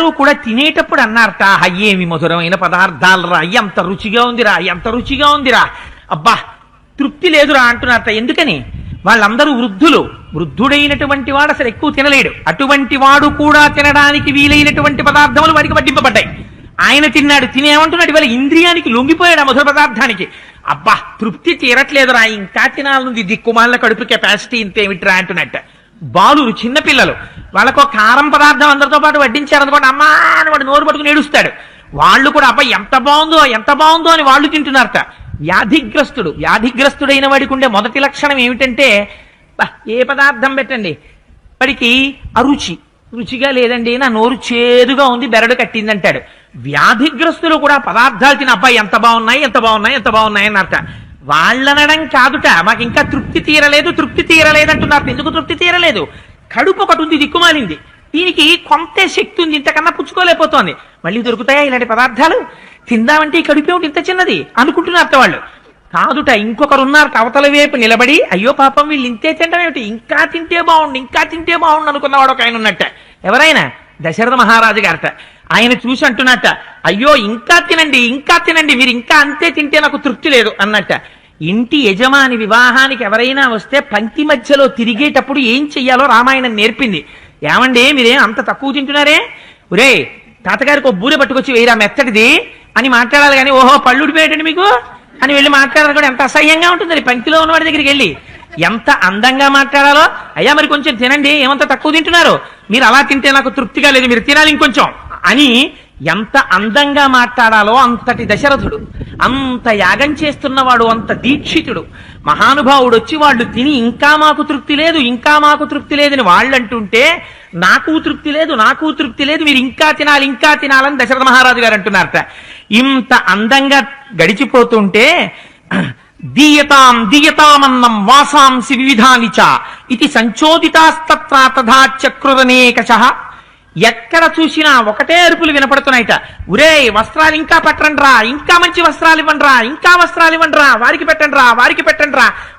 అందరూ కూడా తినేటప్పుడు అన్నారట, అయ్యేమి మధురమైన పదార్థాలరా, ఎంత రుచిగా ఉందిరా, ఎంత రుచిగా ఉందిరా, అబ్బా తృప్తి లేదురా అంటున్నారట. ఎందుకని? వాళ్ళందరూ వృద్ధుడైనటువంటి వాడు అసలు ఎక్కువ తినలేడు. అటువంటి వాడు కూడా తినడానికి వీలైనటువంటి పదార్థములు వారికి వడ్డింపబడ్డాయి. ఆయన తిన్నాడు, తినేమంటున్నాడు, ఇవాళ ఇంద్రియానికి లొంగిపోయాడు ఆ మధుర పదార్థానికి. అబ్బా తృప్తి తీరట్లేదురా, ఇంకా తినాలనుంది, దిక్కుమాల కడుపు కెపాసిటీ ఇంతేమిట్రా అంటున్నట్ట. బాలురు, చిన్నపిల్లలు, వాళ్ళకు కారం పదార్థం అందరితో పాటు వడ్డించారనుకోండి, అమ్మా అని వాడు నోరు పట్టుకుని ఏడుస్తాడు. వాళ్ళు కూడా అబ్బా ఎంత బాగుందో ఎంత బాగుందో అని వాళ్ళు తింటున్నారట. వ్యాధిగ్రస్తుడైన వాడికి ఉండే మొదటి లక్షణం ఏమిటంటే, ఏ పదార్థం పెట్టండి వాడికి అరుచి, రుచిగా లేదండి, నా నోరు చేదుగా ఉంది, బెరడు కట్టిందంటాడు. వ్యాధిగ్రస్తులు కూడా పదార్థాలు తిని అబ్బాయి ఎంత బాగున్నాయి ఎంత బాగున్నాయి ఎంత బాగున్నాయి అన్నట. వాళ్ళనడం కాదుట, మాకు ఇంకా తృప్తి తీరలేదు అంటున్నారు. ఎందుకు తృప్తి తీరలేదు? కడుపు ఒకటి ఉంది, దిక్కుమాలింది, దీనికి కొంతే శక్తి ఉంది, ఇంతకన్నా పుచ్చుకోలేకపోతోంది. మళ్ళీ దొరుకుతాయా ఇలాంటి పదార్థాలు? తిందామంటే ఈ కడుపు ఏమిటి ఇంత చిన్నది అనుకుంటున్నారట వాళ్ళు. కాదుట, ఇంకొకరు ఉన్నారు అవతల వైపు నిలబడి, అయ్యో పాపం వీళ్ళు ఇంతే తింటాం ఏమిటి, ఇంకా తింటే బాగుండు అనుకున్నవాడు ఒక ఆయన ఉన్నట్ట. ఎవరైనా? దశరథ మహారాజు గారట. ఆయన చూసి అంటున్నట్ట, అయ్యో ఇంకా తినండి, మీరు ఇంకా అంతే తింటే నాకు తృప్తి లేదు అన్నట్ట. ఇంటి యజమాని వివాహానికి ఎవరైనా వస్తే పంక్తి మధ్యలో తిరిగేటప్పుడు ఏం చెయ్యాలో రామాయణం నేర్పింది. ఏమండి మీరేం అంత తక్కువ తింటున్నారే, ఒరే తాతగారికి ఒక బూరె పట్టుకొచ్చి వేయరా మెత్తటిది అని మాట్లాడాలి కానీ, ఓహో పళ్ళు ఉడిపోయేటండి మీకు అని వెళ్ళి మాట్లాడాలి కూడా ఎంత అసహ్యంగా ఉంటుంది. పంక్తిలో ఉన్నవాడి దగ్గరికి వెళ్ళి ఎంత అందంగా మాట్లాడాలో, అయ్యా మరి కొంచెం తినండి, ఏమంత తక్కువ తింటున్నారు, మీరు అలా తింటే నాకు తృప్తిగా లేదు, మీరు తినాలి ఇంకొంచెం అని ఎంత అందంగా మాట్లాడాలో అంతటి దశరథుడు, అంత యాగం చేస్తున్నవాడు, అంత దీక్షితుడు మహానుభావుడు వచ్చి వాళ్ళు తిని ఇంకా మాకు తృప్తి లేదని వాళ్ళు అంటుంటే, నాకు తృప్తి లేదు, మీరు ఇంకా తినాలని దశరథ మహారాజు గారు అంటున్నారట. ఇంత అందంగా గడిచిపోతుంటే, దీయతామన్నం వాసాంసి వివిధానిచ ఇది సంచోదితాస్తత్ర తథా చక్రురనేకశః. ఎక్కడ చూసినా ఒకటే అరుపులు వినపడుతున్నాయిట. ఒరే వస్త్రాలు ఇంకా పట్టండ్రా, ఇంకా మంచి వస్త్రాలు ఇవ్వండ్రా, వారికి పెట్టండ్రా,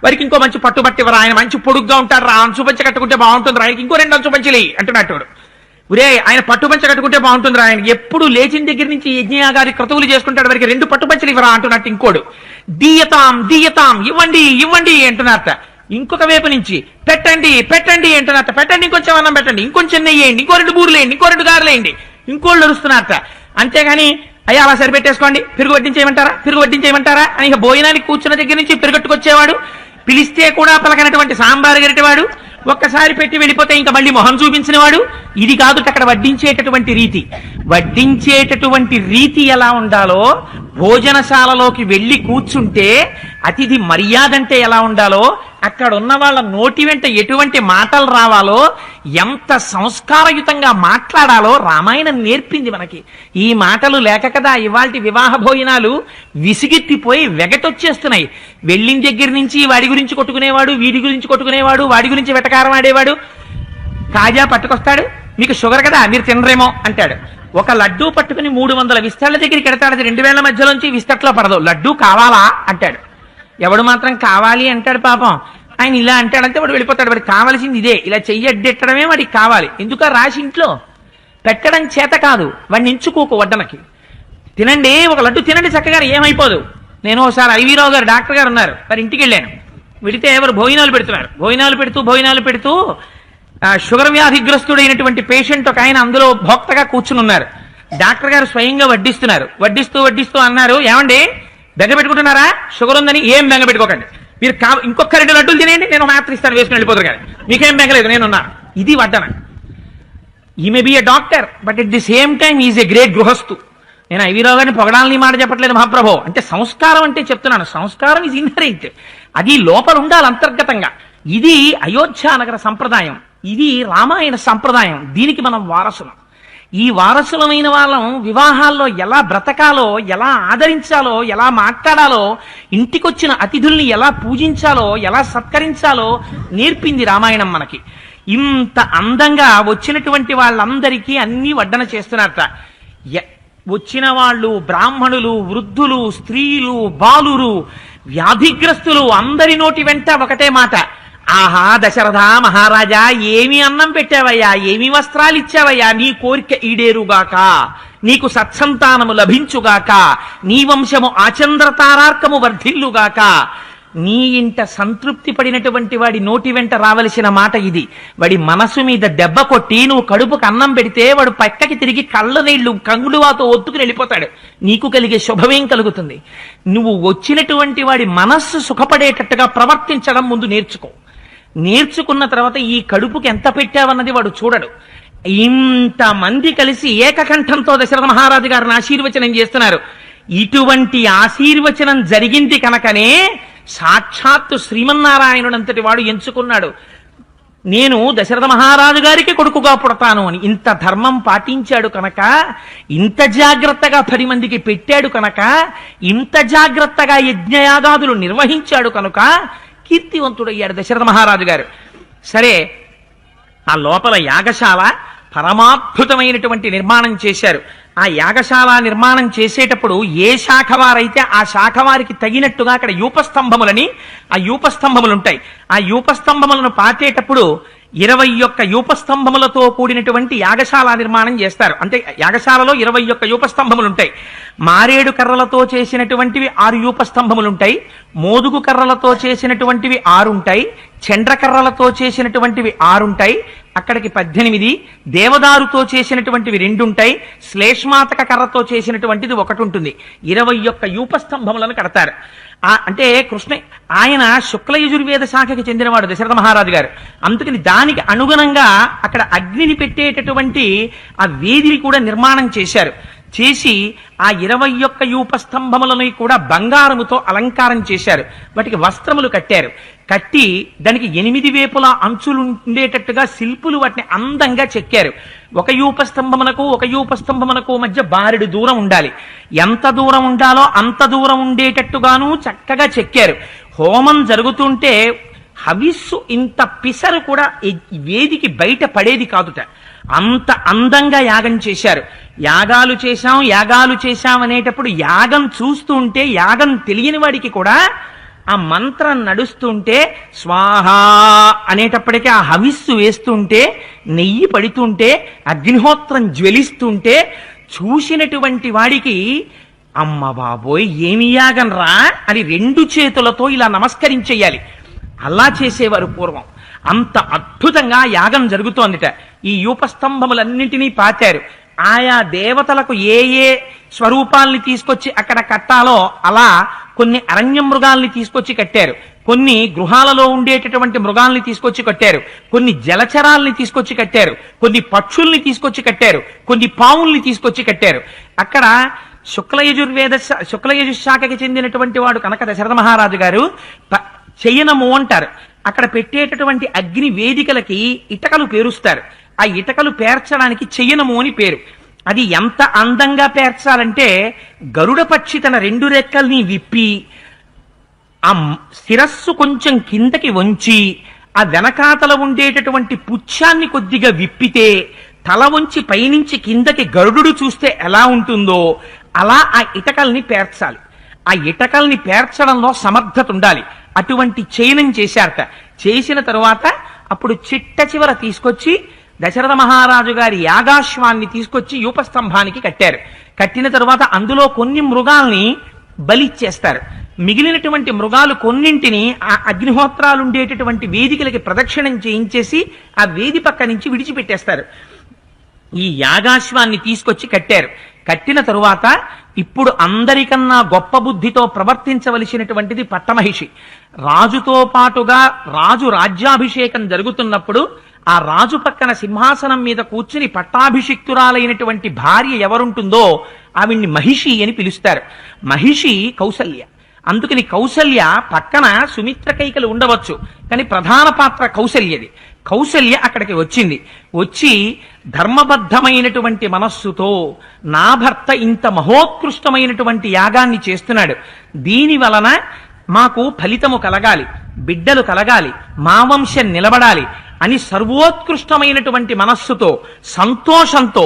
వారికి ఇంకో మంచి పట్టుబట్టివరా, ఆయన మంచి పొడుగ్గా ఉంటారా, అంచుపంచ కట్టుకుంటే బాగుంటుందిరా, ఆయనకి ఇంకో 2 అంచుపంచలి అంటున్నట్టు. ఒరే ఆయన పట్టుపంచ కట్టుకుంటే బాగుంటుందిరా, ఆయన ఎప్పుడు లేచిన దగ్గర నుంచి యజ్ఞయాగారి క్రతువులు చేసుకుంటాడు, వారికి 2 పట్టుపంచలు ఇవ్వరా అంటున్నట్టు. ఇంకోడు దీయతాం ఇవ్వండి అంటున్నారట. ఇంకొక వైపు నుంచి పెట్టండి అంటున్నారట. పెట్టండి, ఇంకొంచెం అన్నం పెట్టండి, ఇంకొంచెం నెయ్యేయండి, ఇంకో 2 బూరెలు వేయండి, ఇంకో 2 గారెలేయండి, ఇంకోళ్ళు అరుస్తున్నారట. అంతేగాని అయ్యా అలా సరిపెట్టేసుకోండి, పెరుగు వడ్డించేయమంటారా అని ఇక భోజనానికి కూర్చున్న దగ్గర నుంచి పెరుగట్టుకొచ్చేవాడు, పిలిస్తే కూడా పలకనటువంటి సాంబారు గరిటేవాడు, ఒక్కసారి పెట్టి వెళ్ళిపోతే ఇంకా మళ్ళీ మొహం చూపించిన వాడు. ఇది కాదు అక్కడ వడ్డించేటటువంటి రీతి ఎలా ఉండాలో, భోజనశాలలోకి వెళ్ళి కూర్చుంటే అతిథి మర్యాద అంటే ఎలా ఉండాలో, అక్కడ ఉన్న వాళ్ళ నోటి వెంట ఎటువంటి మాటలు రావాలో, ఎంత సంస్కారయుతంగా మాట్లాడాలో రామాయణం నేర్పింది మనకి. ఈ మాటలు లేక కదా ఇవాల్టి వివాహ భోజనాలు విసిగెత్తిపోయి వెగటొచ్చేస్తున్నాయి. వెళ్ళిన దగ్గర నుంచి వాడి గురించి కొట్టుకునేవాడు, వీడి గురించి కొట్టుకునేవాడు, వాడి గురించి వెటకారం ఆడేవాడు. కాజా పట్టుకొస్తాడు, మీకు షుగర్ కదా మీరు తినరేమో అంటాడు. ఒక లడ్డూ పట్టుకుని 300 విస్తళ్ళ దగ్గరికి ఎడతాడు, అది 2000 మధ్యలోంచి విస్తట్లో పడదు. లడ్డూ కావాలా అంటాడు. ఎవడు మాత్రం కావాలి అంటాడు. పాపం ఆయన ఇలా అంటాడంటే వాడు వెళ్ళిపోతాడు. వాడికి కావాల్సింది ఇదే, ఇలా చెయ్యడ్డెట్టడమే వాడికి కావాలి. ఎందుక రాసి ఇంట్లో పెట్టడం చేత కాదు, వాడిని ఎంచుకోకు వడ్డనకి. తినండి, ఒక లడ్డు తినండి చక్కగా, ఏమైపోదు. నేను ఒకసారి ఐవీరావు గారు డాక్టర్ గారు ఉన్నారు, వారి ఇంటికి వెళ్ళాను. వెళితే ఎవరు భోజనాలు పెడుతున్నారు. భోజనాలు పెడుతూ షుగర్ వ్యాధిగ్రస్తుడైనటువంటి పేషెంట్ ఒక ఆయన అందులో భోక్తగా కూర్చుని ఉన్నారు. డాక్టర్ గారు స్వయంగా వడ్డిస్తున్నారు. వడ్డిస్తూ అన్నారు, ఏమండి బెంగ పెట్టుకుంటున్నారా, షుగర్ ఉందని? ఏం బెంగ పెట్టుకోకండి, మీరు ఇంకొక 2 లడ్డూలు తినేయండి, నేను మాత్రం ఇస్తాను, వేసుకుని వెళ్ళిపోతారు కానీ మీకేం బెంగలేదు, నేనున్నా. ఇది వడ్డన. He may be a doctor but at the same time is a great గృహస్థు. నేను ఐవీరావు గారిని పొగడాలని మాట చెప్పట్లేదు మహాప్రభో, అంటే సంస్కారం అంటే చెప్తున్నాను. సంస్కారం ఈజ్ ఇన్హరెంట్, అది లోపల ఉండాలి అంతర్గతంగా. ఇది అయోధ్యానగర సంప్రదాయం, ఇది రామాయణ సంప్రదాయం, దీనికి మనం వారసులం. ఈ వారసులమైన వాళ్ళం వివాహాల్లో ఎలా బ్రతకాలో, ఎలా ఆదరించాలో, ఎలా మాట్లాడాలో, ఇంటికొచ్చిన అతిథుల్ని ఎలా పూజించాలో, ఎలా సత్కరించాలో నేర్పింది రామాయణం మనకి. ఇంత అందంగా వచ్చినటువంటి వాళ్ళందరికీ అన్ని వడ్డన చేస్తున్నారట. వచ్చిన వాళ్ళు బ్రాహ్మణులు, వృద్ధులు, స్త్రీలు, బాలురు, వ్యాధిగ్రస్తులు అందరి నోటి వెంట ఒకటే మాట, ఆహా దశరథ మహారాజా, ఏమి అన్నం పెట్టావయ్యా, ఏమి వస్త్రాలు ఇచ్చావయ్యా, నీ కోరిక ఈడేరుగాక, నీకు సత్సంతానము లభించుగాక, నీ వంశము ఆచంద్రతారార్కము వర్ధిల్లుగాక. నీ ఇంట సంతృప్తి పడినటువంటి వాడి నోటి వెంట రావలసిన మాట ఇది. వాడి మనసు మీద దెబ్బ కొట్టి నువ్వు కడుపుకు అన్నం పెడితే వాడు పక్కకి తిరిగి కళ్ళ నీళ్లు కంగుడువాతో ఒత్తుకుని వెళ్ళిపోతాడు. నీకు కలిగే శుభమేం కలుగుతుంది? నువ్వు వచ్చినటువంటి వాడి మనస్సు సుఖపడేటట్టుగా ప్రవర్తించడం ముందు నేర్చుకో. నేర్చుకున్న తర్వాత ఈ కడుపుకి ఎంత పెట్టావన్నది వాడు చూడడు. ఇంతమంది కలిసి ఏకకంఠంతో దశరథ మహారాజు గారిని ఆశీర్వచనం చేస్తున్నారు. ఇటువంటి ఆశీర్వచనం జరిగింది కనుకనే సాక్షాత్తు శ్రీమన్నారాయణుడంతటి వాడు ఎంచుకున్నాడు, నేను దశరథ మహారాజు గారికి కొడుకుగా పుడతాను అని. ఇంత ధర్మం పాటించాడు కనుక, ఇంత జాగ్రత్తగా 10 మందికి పెట్టాడు కనుక, ఇంత జాగ్రత్తగా యజ్ఞయాగాదులు నిర్వహించాడు కనుక కీర్తివంతుడయ్యాడు దశరథ మహారాజు గారు. సరే, ఆ లోపల యాగశాల పరమాద్భుతమైనటువంటి నిర్మాణం చేశారు. ఆ యాగశాల నిర్మాణం చేసేటప్పుడు ఏ శాఖ వారైతే ఆ శాఖ వారికి తగినట్టుగా అక్కడ యూపస్తంభములని, ఆ యూపస్తంభములు ఉంటాయి. ఆ యూపస్తంభములను పాతేటప్పుడు 21 యూపస్తంభములతో కూడినటువంటి యాగశాల నిర్మాణం చేస్తారు. అంటే యాగశాలలో 21 యూపస్తంభములు ఉంటాయి. మారేడు కర్రలతో చేసినటువంటివి 6 యూపస్తంభములు ఉంటాయి. మోదుగు కర్రలతో చేసినటువంటివి 6 ఉంటాయి. చండ్రకర్రలతో చేసినటువంటివి 6 ఉంటాయి. అక్కడికి 18. దేవదారుతో చేసినటువంటివి 2 ఉంటాయి. శ్లేష్మాతక కర్రతో చేసినటువంటిది 1 ఉంటుంది. 21 యూపస్తంభములను కడతారు. అంటే ఆయన శుక్ల యజుర్వేద శాఖకి చెందినవాడు దశరథ మహారాజు గారు. అందుకని దానికి అనుగుణంగా అక్కడ అగ్నిని పెట్టేటటువంటి ఆ వేదిని కూడా నిర్మాణం చేశారు. చేసి ఆ 21 యూపస్తంభములను కూడా బంగారముతో అలంకారం చేశారు. వాటికి వస్త్రములు కట్టారు. కట్టి దానికి 8 వేపుల అంచులు ఉండేటట్టుగా శిల్పులు వాటిని అందంగా చెక్కారు. ఒక యూపస్తంభమునకు మధ్య బారెడు దూరం ఉండాలి. ఎంత దూరం ఉండాలో అంత దూరం ఉండేటట్టుగాను చక్కగా చెక్కారు. హోమం జరుగుతుంటే హవిస్సు ఇంత పిసరు కూడా వేదికి బయట పడేది కాదుట. అంత అందంగా యాగం చేశారు. యాగాలు చేశాం అనేటప్పుడు యాగం చూస్తూ ఉంటే, యాగం తెలియని వాడికి కూడా ఆ మంత్రం నడుస్తుంటే స్వాహ అనేటప్పటికీ ఆ హవిస్సు వేస్తుంటే, నెయ్యి పడుతుంటే, అగ్నిహోత్రం జ్వలిస్తుంటే చూసినటువంటి వాడికి అమ్మ బాబోయ్ ఏమి యాగం రా అని 2 చేతులతో ఇలా నమస్కరించేయాలి. అలా చేసేవారు పూర్వం. అంత అద్భుతంగా యాగం జరుగుతోందిట. ఈ యూపస్తంభములన్నింటినీ పాతారు. ఆయా దేవతలకు ఏ ఏ స్వరూపాల్ని తీసుకొచ్చి అక్కడ కట్టాలో అలా కొన్ని అరణ్య మృగాల్ని తీసుకొచ్చి కట్టారు. కొన్ని గృహాలలో ఉండేటటువంటి మృగాల్ని తీసుకొచ్చి కట్టారు. కొన్ని జలచరాల్ని తీసుకొచ్చి కట్టారు. కొన్ని పక్షుల్ని తీసుకొచ్చి కట్టారు. కొన్ని పావుల్ని తీసుకొచ్చి కట్టారు. అక్కడ శుక్లయజుశాఖకి చెందినటువంటి వాడు కనుక దశరథ మహారాజు గారు చెయ్యనము అంటారు. అక్కడ పెట్టేటటువంటి అగ్ని వేదికలకి ఇటకలు పేరుస్తారు. ఆ ఇటకలు పేర్చడానికి చెయ్యనము అని పేరు. అది ఎంత అందంగా పేర్చాలంటే గరుడ పక్షి తన 2 రెక్కల్ని విప్పి ఆ శిరస్సు కొంచెం కిందకి వంచి ఆ వెనకాతల ఉండేటటువంటి పుచ్ఛాన్ని కొద్దిగా విప్పితే తల వంచి పైనుంచి కిందకి గరుడు చూస్తే ఎలా ఉంటుందో అలా ఆ ఇటకల్ని పేర్చాలి. ఆ ఇటకల్ని పేర్చడంలో సమర్థత ఉండాలి. అటువంటి చయనం చేశారట. చేసిన తరువాత అప్పుడు చిట్ట చివర తీసుకొచ్చి దశరథ మహారాజు గారి యాగాశ్వాన్ని తీసుకొచ్చి యూపస్తంభానికి కట్టారు. కట్టిన తరువాత అందులో కొన్ని మృగాల్ని బలిచ్చేస్తారు. మిగిలినటువంటి మృగాలు కొన్నింటిని ఆ అగ్నిహోత్రాలు ఉండేటటువంటి వేదికలకి ప్రదక్షిణం చేయించేసి ఆ వేది పక్క నుంచి విడిచిపెట్టేస్తారు. ఈ యాగాశ్వాన్ని తీసుకొచ్చి కట్టారు. కట్టిన తరువాత ఇప్పుడు అందరికన్నా గొప్ప బుద్ధితో ప్రవర్తించవలసినటువంటిది పట్టమహిషి. రాజుతో పాటుగా రాజు రాజ్యాభిషేకం జరుగుతున్నప్పుడు ఆ రాజు పక్కన సింహాసనం మీద కూర్చుని పట్టాభిషిక్తురాలైనటువంటి భార్య ఎవరుంటుందో ఆవిడ్ని మహిషి అని పిలుస్తారు. మహిషి కౌసల్య. అందుకని కౌసల్య పక్కన సుమిత్ర కైకలు ఉండవచ్చు, కానీ ప్రధాన పాత్ర కౌసల్యది. కౌసల్య అక్కడికి వచ్చింది. వచ్చి ధర్మబద్ధమైనటువంటి మనస్సుతో నా భర్త ఇంత మహోత్కృష్టమైనటువంటి యాగాన్ని చేస్తున్నాడు, దీని వలన మాకు ఫలితము కలగాలి, బిడ్డలు కలగాలి, మా వంశం నిలబడాలి అని సర్వోత్కృష్టమైనటువంటి మనస్సుతో సంతోషంతో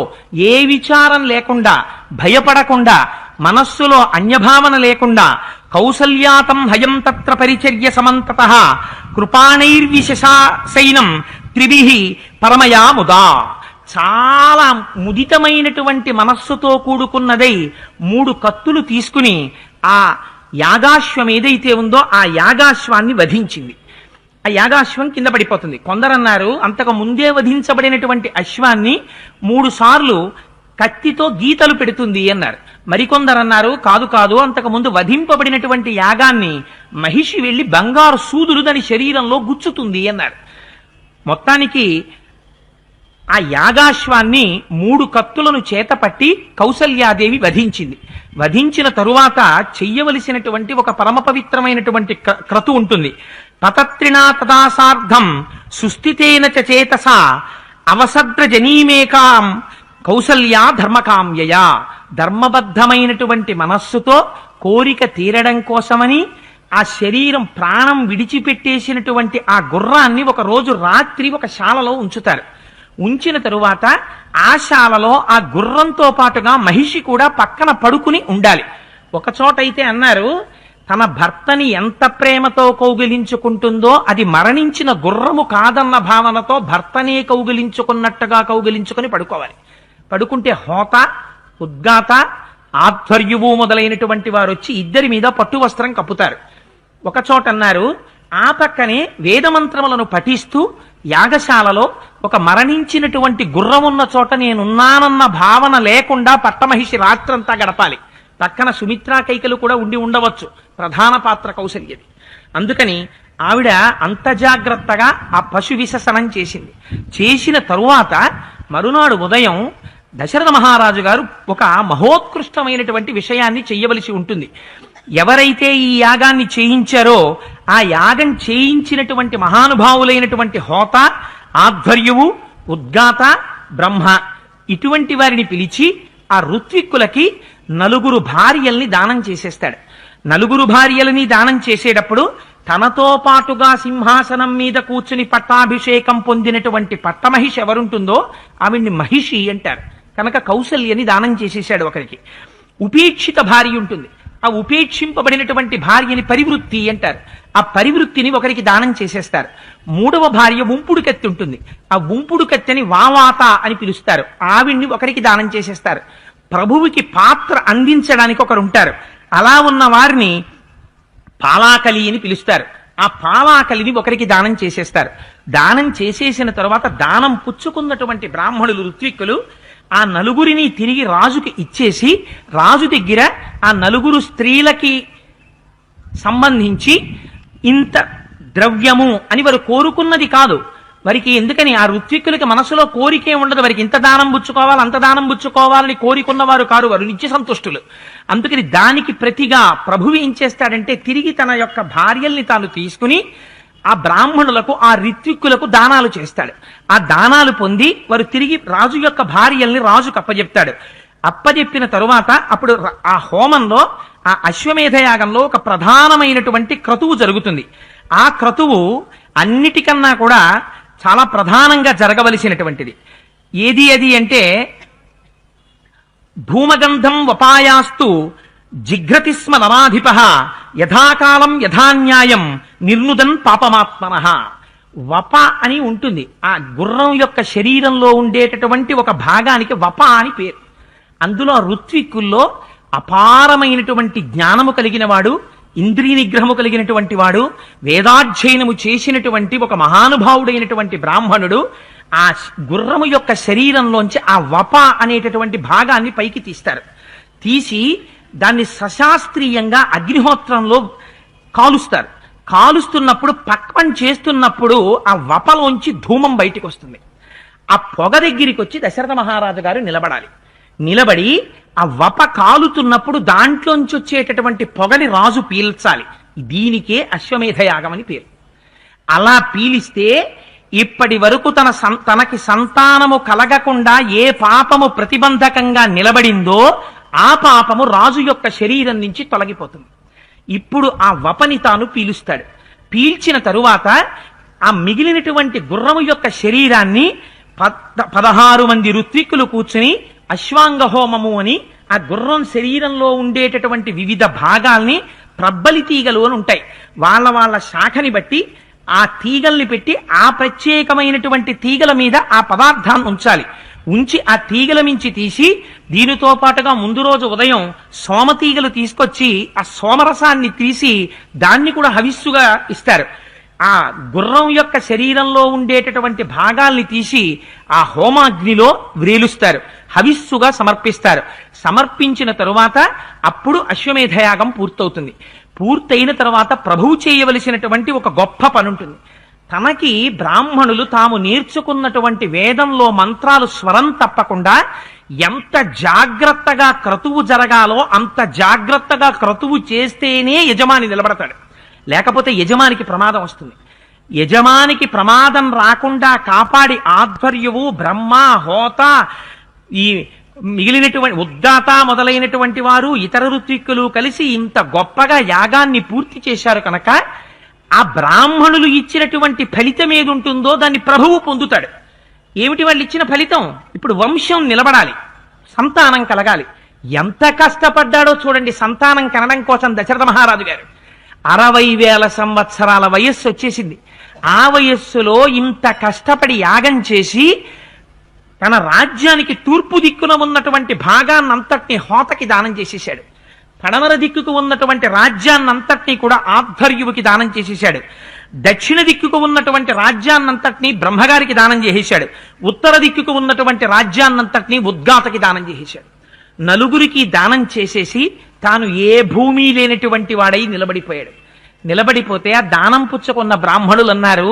ఏ విచారం లేకుండా భయపడకుండా మనస్సులో అన్యభావన లేకుండా కౌసల్యాతం హయం తత్ర పరిచర్య సమంతతః కృపాణైర్విశేషైనం త్రిభిః పరమయా ముదా. చాలా ముదితమైనటువంటి మనస్సుతో కూడుకున్నదై 3 కత్తులు తీసుకుని ఆ యాగాశ్వం ఏదైతే ఉందో ఆ యాగాశ్వాన్ని వధించింది. ఆ యాగాశ్వం కింద పడిపోతుంది. కొందరన్నారు అంతకు ముందే వధించబడినటువంటి అశ్వాన్ని 3 సార్లు కత్తితో గీతలు పెడుతుంది అన్నారు. మరికొందరన్నారు కాదు కాదు, అంతకు ముందు వధింపబడినటువంటి యాగాన్ని మహిషి వెళ్లి బంగారు సూదులు దాని శరీరంలో గుచ్చుతుంది అన్నారు. మొత్తానికి ఆ యాగాశ్వాన్ని 3 కత్తులను చేతపట్టి కౌసల్యాదేవి వధించింది. వధించిన తరువాత చెయ్యవలసినటువంటి ఒక పరమ పవిత్రమైనటువంటి క్రతు ఉంటుంది. పతత్రిణా తదాసార్ధం సుస్థితేన చేతస అవసద్ర జనీమేకాం కౌసల్యా ధర్మకామ్యయా. ధర్మబద్ధమైనటువంటి మనస్సుతో కోరిక తీరడం కోసమని ఆ శరీరం ప్రాణం విడిచిపెట్టేసినటువంటి ఆ గుర్రాన్ని ఒక రోజు రాత్రి ఒక శాలలో ఉంచుతారు. ఉంచిన తరువాత ఆ శాలలో ఆ గుర్రంతో పాటుగా మహిషి కూడా పక్కన పడుకుని ఉండాలి. ఒక చోటైతే అన్నారు తన భర్తని ఎంత ప్రేమతో కౌగిలించుకుంటుందో అది మరణించిన గుర్రము కాదన్న భావనతో భర్తనే కౌగిలించుకున్నట్టుగా కౌగిలించుకుని పడుకోవాలి. పడుకుంటే హోత, ఉద్గాత, ఆధ్వర్యువు మొదలైనటువంటి వారు వచ్చి ఇద్దరి మీద పట్టు వస్త్రం కప్పుతారు. ఒక చోట అన్నారు ఆ పక్కనే వేదమంత్రములను పఠిస్తూ యాగశాలలో ఒక మరణించినటువంటి గుర్రమున్న చోట నేనున్నానన్న భావన లేకుండా పట్టమహిషి రాత్రంతా గడపాలి. పక్కన సుమిత్రా కైకలు కూడా ఉండి ఉండవచ్చు, ప్రధాన పాత్ర కౌసల్యది. అందుకని ఆవిడ అంత జాగ్రత్తగా ఆ పశు విససనం చేసింది. చేసిన తరువాత మరునాడు ఉదయం దశరథ మహారాజు గారు ఒక మహోత్కృష్టమైనటువంటి విషయాన్ని చెయ్యవలసి ఉంటుంది. ఎవరైతే ఈ యాగాన్ని చేయించారో ఆ యాగం చేయించినటువంటి మహానుభావులైనటువంటి హోత, ఆధ్వర్యువు, ఉద్గాత, బ్రహ్మ ఇటువంటి వారిని పిలిచి ఆ ఋత్విక్కులకి 4 భార్యల్ని దానం చేసేస్తాడు. 4 భార్యలని దానం చేసేటప్పుడు తనతో పాటుగా సింహాసనం మీద కూర్చుని పట్టాభిషేకం పొందినటువంటి పట్టమహిషి ఎవరుంటుందో ఆవిడ్ని మహిషి అంటారు. కనుక కౌసల్యని దానం చేసేశాడు ఒకరికి. ఉపేక్షిత భార్య ఉంటుంది, ఆ ఉపేక్షింపబడినటువంటి భార్యని పరివృత్తి అంటారు. ఆ పరివృత్తిని ఒకరికి దానం చేసేస్తారు. 3వ భార్య ఉంపుడు కత్తి ఉంటుంది, ఆ ఉంపుడు కత్తిని వావాత అని పిలుస్తారు. ఆవిడ్ని ఒకరికి దానం చేసేస్తారు. ప్రభువుకి పాత్ర అందించడానికి ఒకరు ఉంటారు, అలా ఉన్న వారిని పాలాకలి అని పిలుస్తారు. ఆ పాలాకలిని ఒకరికి దానం చేసేస్తారు. దానం చేసేసిన తర్వాత దానం పుచ్చుకున్నటువంటి బ్రాహ్మణులు ఋత్విక్కులు ఆ 4 తిరిగి రాజుకి ఇచ్చేసి రాజు దగ్గర ఆ 4 స్త్రీలకి సంబంధించి ఇంత ద్రవ్యము అని వారు కోరుకున్నది కాదు. వారికి ఎందుకని ఆ ఋత్విక్కులకి మనసులో కోరికే ఉండదు. వారికి ఇంత దానం పుచ్చుకోవాలి అంత దానం పుచ్చుకోవాలని కోరికున్నవారు కారు, వారు నిత్య సంతుష్టులు. అందుకని దానికి ప్రతిగా ప్రభువు ఏం చేస్తాడంటే తిరిగి తన యొక్క భార్యల్ని తాను తీసుకుని ఆ బ్రాహ్మణులకు ఆ ఋత్విక్కులకు దానాలు చేస్తాడు. ఆ దానాలు పొంది వారు తిరిగి రాజు యొక్క భార్యల్ని రాజుకు అప్పజెప్తాడు. అప్పజెప్పిన తరువాత అప్పుడు ఆ హోమంలో ఆ అశ్వమేధ యాగంలో ఒక ప్రధానమైనటువంటి క్రతువు జరుగుతుంది. ఆ క్రతువు అన్నిటికన్నా కూడా చాలా ప్రధానంగా జరగవలసినటువంటిది. ఏది అది అంటే ధూమగంధం వపాయాస్తు జిఘ్రతి స్మ నరాధిప యథాకాలం యథాన్యాయం నిర్నుదన్ పాపమాత్మనః. వప అని ఉంటుంది, ఆ గుర్రం యొక్క శరీరంలో ఉండేటటువంటి ఒక భాగానికి వప అని పేరు. అందులో ఋత్విక్కుల్లో అపారమైనటువంటి జ్ఞానము కలిగిన వాడు, ఇంద్రియ నిగ్రహము కలిగినటువంటి వాడు, వేదాధ్యయనము చేసినటువంటి ఒక మహానుభావుడైనటువంటి బ్రాహ్మణుడు ఆ గుర్రము యొక్క శరీరంలోంచి ఆ వప అనేటటువంటి భాగాన్ని పైకి తీస్తారు. తీసి దాన్ని సశాస్త్రీయంగా అగ్నిహోత్రంలో కాలుస్తారు. కాలుస్తున్నప్పుడు పక్వం చేస్తున్నప్పుడు ఆ వపలోంచి ధూమం బయటికి వస్తుంది. ఆ పొగ దగ్గరికి వచ్చి దశరథ మహారాజు గారు నిలబడాలి. నిలబడి ఆ వప కాలుతున్నప్పుడు దాంట్లోంచి వచ్చేటటువంటి పొగని రాజు పీల్చాలి. దీనికే అశ్వమేధ యాగం అని పేరు. అలా పీలిస్తే ఇప్పటి వరకు తనకి సంతానము కలగకుండా ఏ పాపము ప్రతిబంధకంగా నిలబడిందో ఆ పాపము రాజు యొక్క శరీరం నుంచి తొలగిపోతుంది. ఇప్పుడు ఆ వపని తాను పీలుస్తాడు. పీల్చిన తరువాత ఆ మిగిలినటువంటి గుర్రము యొక్క శరీరాన్ని 16 మంది ఋత్విక్కులు కూర్చుని అశ్వాంగ హోమము అని ఆ గుర్రం శరీరంలో ఉండేటటువంటి వివిధ భాగాల్ని ప్రబ్బలి తీగలు అని ఉంటాయి. వాళ్ళ వాళ్ళ శాఖని బట్టి ఆ తీగల్ని పెట్టి ఆ ప్రత్యేకమైనటువంటి తీగల మీద ఆ పదార్థాన్ని ఉంచాలి. ఉంచి ఆ తీగల మించి తీసి దీనితో పాటుగా ముందు రోజు ఉదయం సోమతీగలు తీసుకొచ్చి ఆ సోమరసాన్ని తీసి దాన్ని కూడా హవిస్సుగా ఇస్తారు. ఆ గుర్రం యొక్క శరీరంలో ఉండేటటువంటి భాగాల్ని తీసి ఆ హోమాగ్నిలో వ్రేలుస్తారు, హవిస్సుగా సమర్పిస్తారు. సమర్పించిన తరువాత అప్పుడు అశ్వమేధయాగం పూర్తవుతుంది. పూర్తయిన తర్వాత ప్రభువు చేయవలసినటువంటి ఒక గొప్ప పని ఉంటుంది. తనకి బ్రాహ్మణులు తాము నేర్చుకున్నటువంటి వేదంలో మంత్రాలు స్వరం తప్పకుండా ఎంత జాగ్రత్తగా క్రతువు జరగాలో అంత జాగ్రత్తగా క్రతువు చేస్తేనే యజమాని నిలబడతాడు. లేకపోతే యజమానికి ప్రమాదం వస్తుంది. యజమానికి ప్రమాదం రాకుండా కాపాడి ఆధ్వర్యవు బ్రహ్మ, హోత, ఈ మిగిలినటువంటి ఉద్గాత మొదలైనటువంటి వారు ఇతర ఋత్విక్కులు కలిసి ఇంత గొప్పగా యాగాన్ని పూర్తి చేశారు కనుక ఆ బ్రాహ్మణులు ఇచ్చినటువంటి ఫలితం ఏది ఉంటుందో దాన్ని ప్రభువు పొందుతాడు. ఏమిటి వాళ్ళు ఇచ్చిన ఫలితం? ఇప్పుడు వంశం నిలబడాలి, సంతానం కలగాలి. ఎంత కష్టపడ్డాడో చూడండి సంతానం కనడం కోసం దశరథ మహారాజు గారు. 60,000 సంవత్సరాల వయస్సు వచ్చేసింది. ఆ వయస్సులో ఇంత కష్టపడి యాగం చేసి తన రాజ్యానికి తూర్పు దిక్కున ఉన్నటువంటి భాగాన్నంతటినీ హోతకి దానం చేసేశాడు. పడమర దిక్కుకు ఉన్నటువంటి రాజ్యాన్నంతటినీ కూడా ఆధ్వర్యువుకి దానం చేసేశాడు. దక్షిణ దిక్కుకు ఉన్నటువంటి రాజ్యాన్నంతటినీ బ్రహ్మగారికి దానం చేసేశాడు. ఉత్తర దిక్కుకు ఉన్నటువంటి రాజ్యాన్నంతటినీ ఉద్గాతకి దానం చేసేశాడు. నలుగురికి దానం చేసేసి తాను ఏ భూమి లేనటువంటి వాడై నిలబడిపోయాడు. నిలబడిపోతే ఆ దానం పుచ్చుకున్న బ్రాహ్మణులు అన్నారు,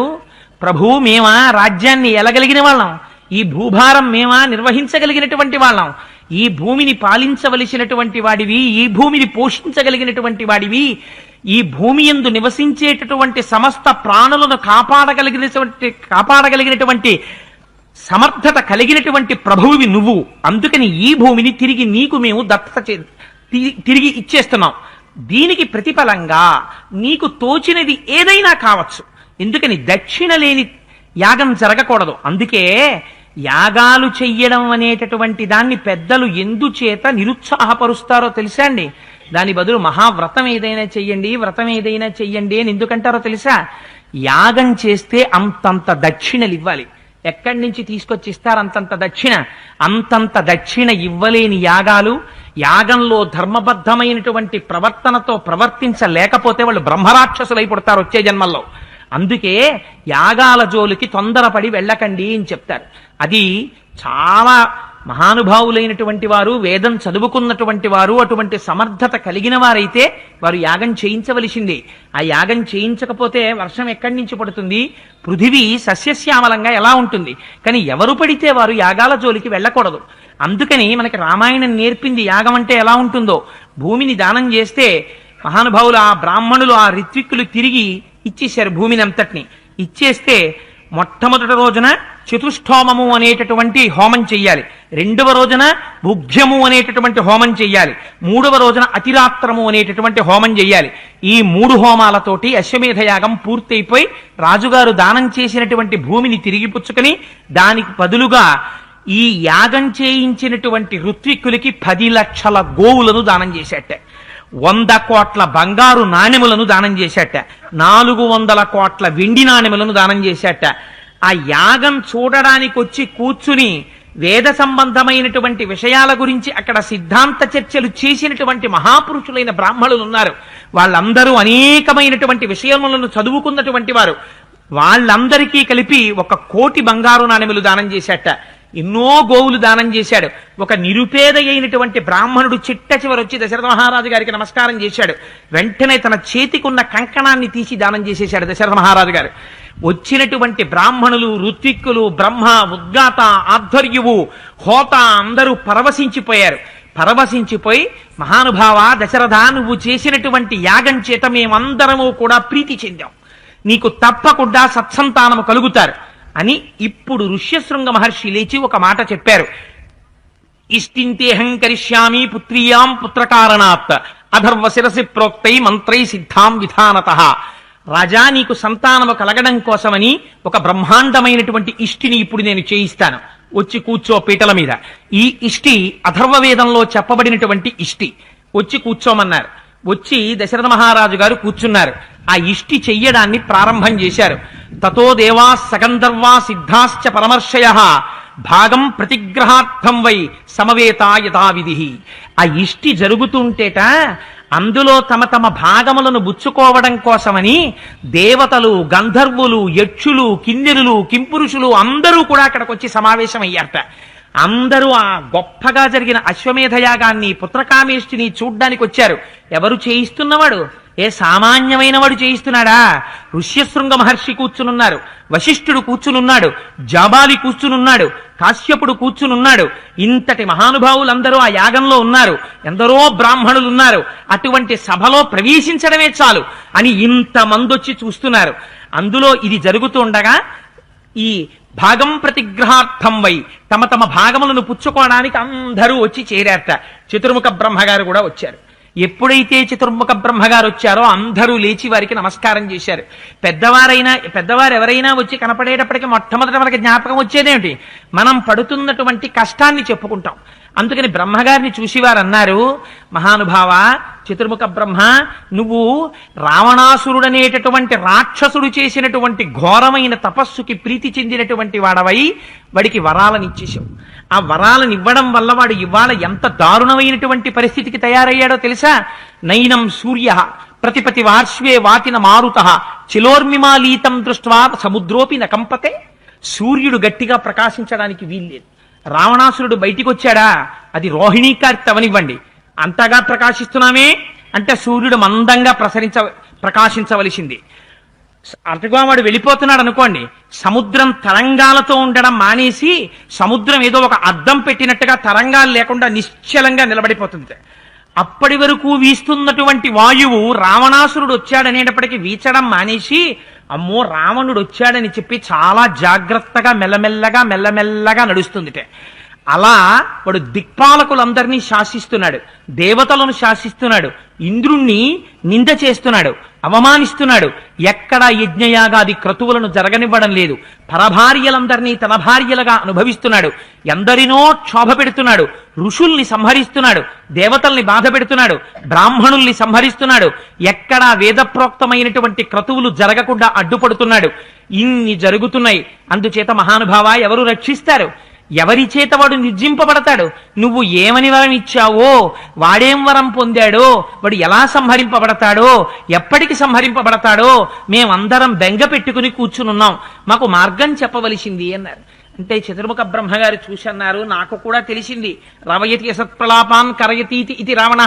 ప్రభు మేమా రాజ్యాన్ని ఎలగలిగిన వాళ్ళం, ఈ భూభారం మేమా నిర్వహించగలిగినటువంటి వాళ్ళం, ఈ భూమిని పాలించవలసినటువంటి వాడివి, ఈ భూమిని పోషించగలిగినటువంటి వాడివి, ఈ భూమి యందు నివసించేటటువంటి సమస్త ప్రాణులను కాపాడగలిగినటువంటి సమర్థత కలిగినటువంటి ప్రభువువి నువ్వు. అందుకని ఈ భూమిని తిరిగి నీకు మేము తిరిగి ఇచ్చేస్తున్నాం. దీనికి ప్రతిఫలంగా నీకు తోచినది ఏదైనా కావచ్చు. ఎందుకని దక్షిణ లేని యాగం జరగకూడదు. అందుకే యాగాలు చెయ్యడం అనేటటువంటి దాన్ని పెద్దలు ఎందుచేత నిరుత్సాహపరుస్తారో తెలుసా అండి? దాని బదులు మహావ్రతం ఏదైనా చెయ్యండి, వ్రతం ఏదైనా చెయ్యండి అని ఎందుకంటారో తెలుసా? యాగం చేస్తే అంతంత దక్షిణలు ఇవ్వాలి. ఎక్కడి నుంచి తీసుకొచ్చి ఇస్తారు అంతంత దక్షిణ? అంతంత దక్షిణ ఇవ్వలేని యాగాలు, యాగంలో ధర్మబద్ధమైనటువంటి ప్రవర్తనతో ప్రవర్తించలేకపోతే వాళ్ళు బ్రహ్మరాక్షసులై పుడతారు వచ్చే జన్మల్లో. అందుకే యాగాల జోలికి తొందరపడి వెళ్ళకండి అని చెప్తారు. అది చాలా మహానుభావులైనటువంటి వారు, వేదం చదువుకున్నటువంటి వారు, అటువంటి సమర్థత కలిగిన వారైతే వారు యాగం చేయించవలసిందే. ఆ యాగం చేయించకపోతే వర్షం ఎక్కడి నుంచి పడుతుంది? పృథివీ సస్యశ్యామలంగా ఎలా ఉంటుంది? కానీ ఎవరు పడితే వారు యాగాల జోలికి వెళ్ళకూడదు. అందుకని మనకి రామాయణం నేర్పింది యాగం అంటే ఎలా ఉంటుందో. భూమిని దానం చేస్తే మహానుభావులు ఆ బ్రాహ్మణులు ఆ ఋత్విక్కులు తిరిగి ఇచ్చేశారు భూమిని అంతటిని. ఇచ్చేస్తే మొట్టమొదటి రోజున చతుష్ఠోమము అనేటటువంటి హోమం చెయ్యాలి. రెండవ రోజున భుగ్యము అనేటటువంటి హోమం చెయ్యాలి. మూడవ రోజున అతిరాత్రము అనేటటువంటి హోమం చెయ్యాలి. ఈ 3 హోమాలతోటి అశ్వమేధ యాగం పూర్తయిపోయి రాజుగారు దానం చేసినటువంటి భూమిని తిరిగి పుచ్చుకొని దానికి బదులుగా ఈ యాగం చేయించినటువంటి ఋత్విక్కులకి 10 లక్షల గోవులను దానం చేసేట, 100 కోట్ల బంగారు నాణెములను దానం చేశాట, 400 కోట్ల వెండి నాణెములను దానం చేశాట. ఆ యాగం చూడడానికి వచ్చి కూర్చుని వేద సంబంధమైనటువంటి విషయాల గురించి అక్కడ సిద్ధాంత చర్చలు చేసినటువంటి మహాపురుషులైన బ్రాహ్మణులు ఉన్నారు. వాళ్ళందరూ అనేకమైనటువంటి విషయములను చదువుకున్నటువంటి వారు. వాళ్ళందరికీ కలిపి 1 కోటి బంగారు నాణెములు దానం చేశాట. ఎన్నో గోవులు దానం చేశాడు. ఒక నిరుపేద అయినటువంటి బ్రాహ్మణుడు చిట్ట చివరి వచ్చి దశరథ మహారాజు గారికి నమస్కారం చేశాడు. వెంటనే తన చేతికున్న కంకణాన్ని తీసి దానం చేసేశాడు దశరథ మహారాజు గారు. వచ్చినటువంటి బ్రాహ్మణులు, ఋత్విక్కులు, బ్రహ్మ, ఉద్గాత, ఆధ్వర్యువు, హోత అందరూ పరవశించిపోయారు. పరవశించిపోయి, మహానుభావ దశరథ, నువ్వు చేసినటువంటి యాగం చేత మేమందరము కూడా ప్రీతి చెందాం, నీకు తప్పకుండా సత్సంతానము కలుగుతారు అని ఇప్పుడు ఋష్యశృంగ మహర్షి లేచి ఒక మాట చెప్పారు. ఇష్టింతేహం కరిష్యామి పుత్రీయాం పుత్రకారణాత్ అధర్వ శిరసి ప్రోక్తై మంత్రై సిద్ధాం విధానతః. రాజా, నీకు సంతానము కలగడం కోసమని ఒక బ్రహ్మాండమైనటువంటి ఇష్టిని ఇప్పుడు నేను చేయిస్తాను, వచ్చి కూర్చో పీటల మీద. ఈ ఇష్టి అథర్వవేదంలో చెప్పబడినటువంటి ఇష్టి. వచ్చి కూర్చోమన్నారు. వచ్చి దశరథ మహారాజు గారు కూర్చున్నారు. ఆ ఇష్టి చెయ్యడాన్ని ప్రారంభం చేశారు. తతో దేవా సగంధర్వా సిద్ధాశ్చ పరమర్షయ భాగం ప్రతిగ్రహార్థం వై సమవేత యథావిధి. ఆ ఇష్టి జరుగుతుంటేట అందులో తమ తమ భాగములను బుచ్చుకోవడం కోసమని దేవతలు, గంధర్వులు, యక్షులు, కిన్నెరులు, కింపురుషులు అందరూ కూడా అక్కడికి వచ్చి సమావేశమయ్యారట. అందరూ ఆ గొప్పగా జరిగిన అశ్వమేధ యాగాన్ని, పుత్రకామేష్టిని చూడ్డానికి వచ్చారు. ఎవరు చేయిస్తున్నవాడు? ఏ సామాన్యమైన వాడు చేయిస్తున్నాడా? ఋష్యశృంగ మహర్షి కూర్చునున్నారు, వశిష్ఠుడు కూర్చునున్నాడు, జాబాలి కూర్చునున్నాడు, కాశ్యపుడు కూర్చునున్నాడు. ఇంతటి మహానుభావులందరూ ఆ యాగంలో ఉన్నారు. ఎందరో బ్రాహ్మణులు ఉన్నారు. అటువంటి సభలో ప్రవేశించడమే చాలు అని ఇంతమంది వచ్చి చూస్తున్నారు. అందులో ఇది జరుగుతుండగా ఈ భాగం ప్రతిగ్రహార్థం వై తమ తమ భాగములను పుచ్చుకోవడానికి అందరూ వచ్చి చేరారట. చతుర్ముఖ బ్రహ్మగారు కూడా వచ్చారు. ఎప్పుడైతే చతుర్ముఖ బ్రహ్మగారు వచ్చారో అందరూ లేచి వారికి నమస్కారం చేశారు. పెద్దవారు ఎవరైనా వచ్చి కనపడేటప్పటికీ మొట్టమొదట మనకి జ్ఞాపకం వచ్చేదేమిటి? మనం పడుతున్నటువంటి కష్టాన్ని చెప్పుకుంటాం. అందుకని బ్రహ్మగారిని చూసి వారు అన్నారు, మహానుభావ చతుర్ముఖ బ్రహ్మ, నువ్వు రావణాసురుడనేటటువంటి రాక్షసుడు చేసినటువంటి ఘోరమైన తపస్సుకి ప్రీతి చెందినటువంటి వాడవై వాడికి వరాలను ఇచ్చేశావు. ఆ వరాలను ఇవ్వడం వల్ల వాడు ఇవాళ ఎంత దారుణమైనటువంటి పరిస్థితికి తయారయ్యాడో తెలుసా? నైనం సూర్య ప్రతిపతి వార్ష్వే వాతిన మారుత చిలోర్మిమాలీతం దృష్ట్వా సముద్రోపి నకంపతే. సూర్యుడు గట్టిగా ప్రకాశించడానికి వీల్లేదు. రావణాసురుడు బయటికి వచ్చాడా, అది రోహిణీకార్తె అవనివ్వండి, అంతగా ప్రకాశిస్తున్నామే అంటే సూర్యుడు మందంగా ప్రకాశించవలసింది. అటుగా వాడు వెళ్ళిపోతున్నాడు అనుకోండి, సముద్రం తరంగాలతో ఉండడం మానేసి సముద్రం ఏదో ఒక అద్దం పెట్టినట్టుగా తరంగాలు లేకుండా నిశ్చలంగా నిలబడిపోతుంది. అప్పటి వరకు వీస్తున్నటువంటి వాయువు రావణాసురుడు వచ్చాడనేటప్పటికీ వీచడం మానేసి అమ్మో రావణుడు వచ్చాడని చెప్పి చాలా జాగ్రత్తగా మెల్లమెల్లగా నడుస్తుందిటే. అలా వాడు దిక్పాలకులందరినీ శాసిస్తున్నాడు, దేవతలను శాసిస్తున్నాడు, ఇంద్రుణ్ణి నింద చేస్తున్నాడు, అవమానిస్తున్నాడు. ఎక్కడా యజ్ఞయాగాది క్రతువులను జరగనివ్వడం లేదు. పరభార్యలందరినీ తన భార్యలుగా అనుభవిస్తున్నాడు. ఎందరినో క్షోభ పెడుతున్నాడు. ఋషుల్ని సంహరిస్తున్నాడు, దేవతల్ని బాధ పెడుతున్నాడు, బ్రాహ్మణుల్ని సంహరిస్తున్నాడు. ఎక్కడా వేదప్రోక్తమైనటువంటి క్రతువులు జరగకుండా అడ్డుపడుతున్నాడు. ఇన్ని జరుగుతున్నాయి. అందుచేత మహానుభావ ఎవరు రక్షిస్తారు? ఎవరి చేత వాడు నిర్జింపబడతాడు? నువ్వు ఏమని వరం ఇచ్చావో, వాడేం వరం పొందాడో, వాడు ఎలా సంహరింపబడతాడో, ఎప్పటికి సంహరింపబడతాడో మేమందరం బెంగ పెట్టుకుని కూర్చునున్నాం. మాకు మార్గం చెప్పవలసింది అన్నారు. అంటే చతుర్ముఖ బ్రహ్మగారు చూసి అన్నారు, నాకు కూడా తెలిసింది. రవయతి అసత్ప్రలాపాన్ కరయతీతి ఇది రావణ.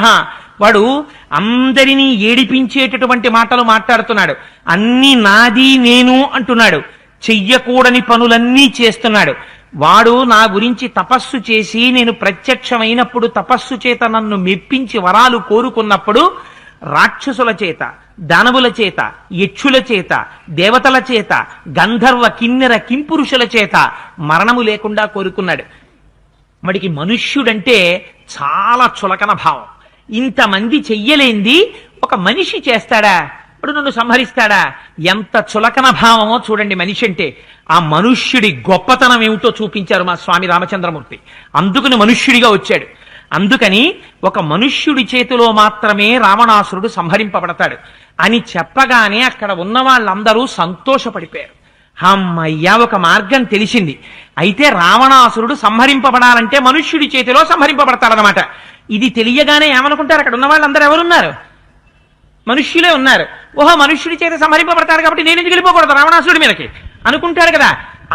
వాడు అందరినీ ఏడిపించేటటువంటి మాటలు మాట్లాడుతున్నాడు. అన్ని నాది నేను అంటున్నాడు. చెయ్యకూడని పనులన్నీ చేస్తున్నాడు. వాడు నా గురించి తపస్సు చేసి నేను ప్రత్యక్షమైనప్పుడు తపస్సు చేత నన్ను మెప్పించి వరాలు కోరుకున్నప్పుడు రాక్షసుల చేత, దానవుల చేత, యక్షుల చేత, దేవతల చేత, గంధర్వ కిన్నెర కింపురుషుల చేత మరణము లేకుండా కోరుకున్నాడు. వాడికి మనుష్యుడంటే చాలా చులకన భావం. ఇంతమంది చెయ్యలేంది ఒక మనిషి చేస్తాడా? వాడు నన్ను సంహరిస్తాడా? ఎంత చులకన భావమో చూడండి మనిషి అంటే. ఆ మనుష్యుడి గొప్పతనం ఏమిటో చూపించారు మా స్వామి రామచంద్రమూర్తి. అందుకని మనుష్యుడిగా వచ్చాడు. అందుకని ఒక మనుష్యుడి చేతిలో మాత్రమే రావణాసురుడు సంహరింపబడతాడు అని చెప్పగానే అక్కడ ఉన్న వాళ్ళందరూ సంతోషపడిపోయారు. అమ్మయ్యా, ఒక మార్గం తెలిసింది. అయితే రావణాసురుడు సంహరింపబడాలంటే మనుష్యుడి చేతిలో సంహరింపబడతాడనమాట. ఇది తెలియగానే ఏమనుకుంటారు అక్కడ ఉన్న వాళ్ళందరూ? ఎవరున్నారు? మనుష్యులే ఉన్నారు. ఓహో, మనుష్యుడి చేత సంహరింపబడతాడు కాబట్టి నేను ఎందుకు వెళ్ళిపోకూడదు రావణాసురుడి మీదకి అనుకుంటారు కదా.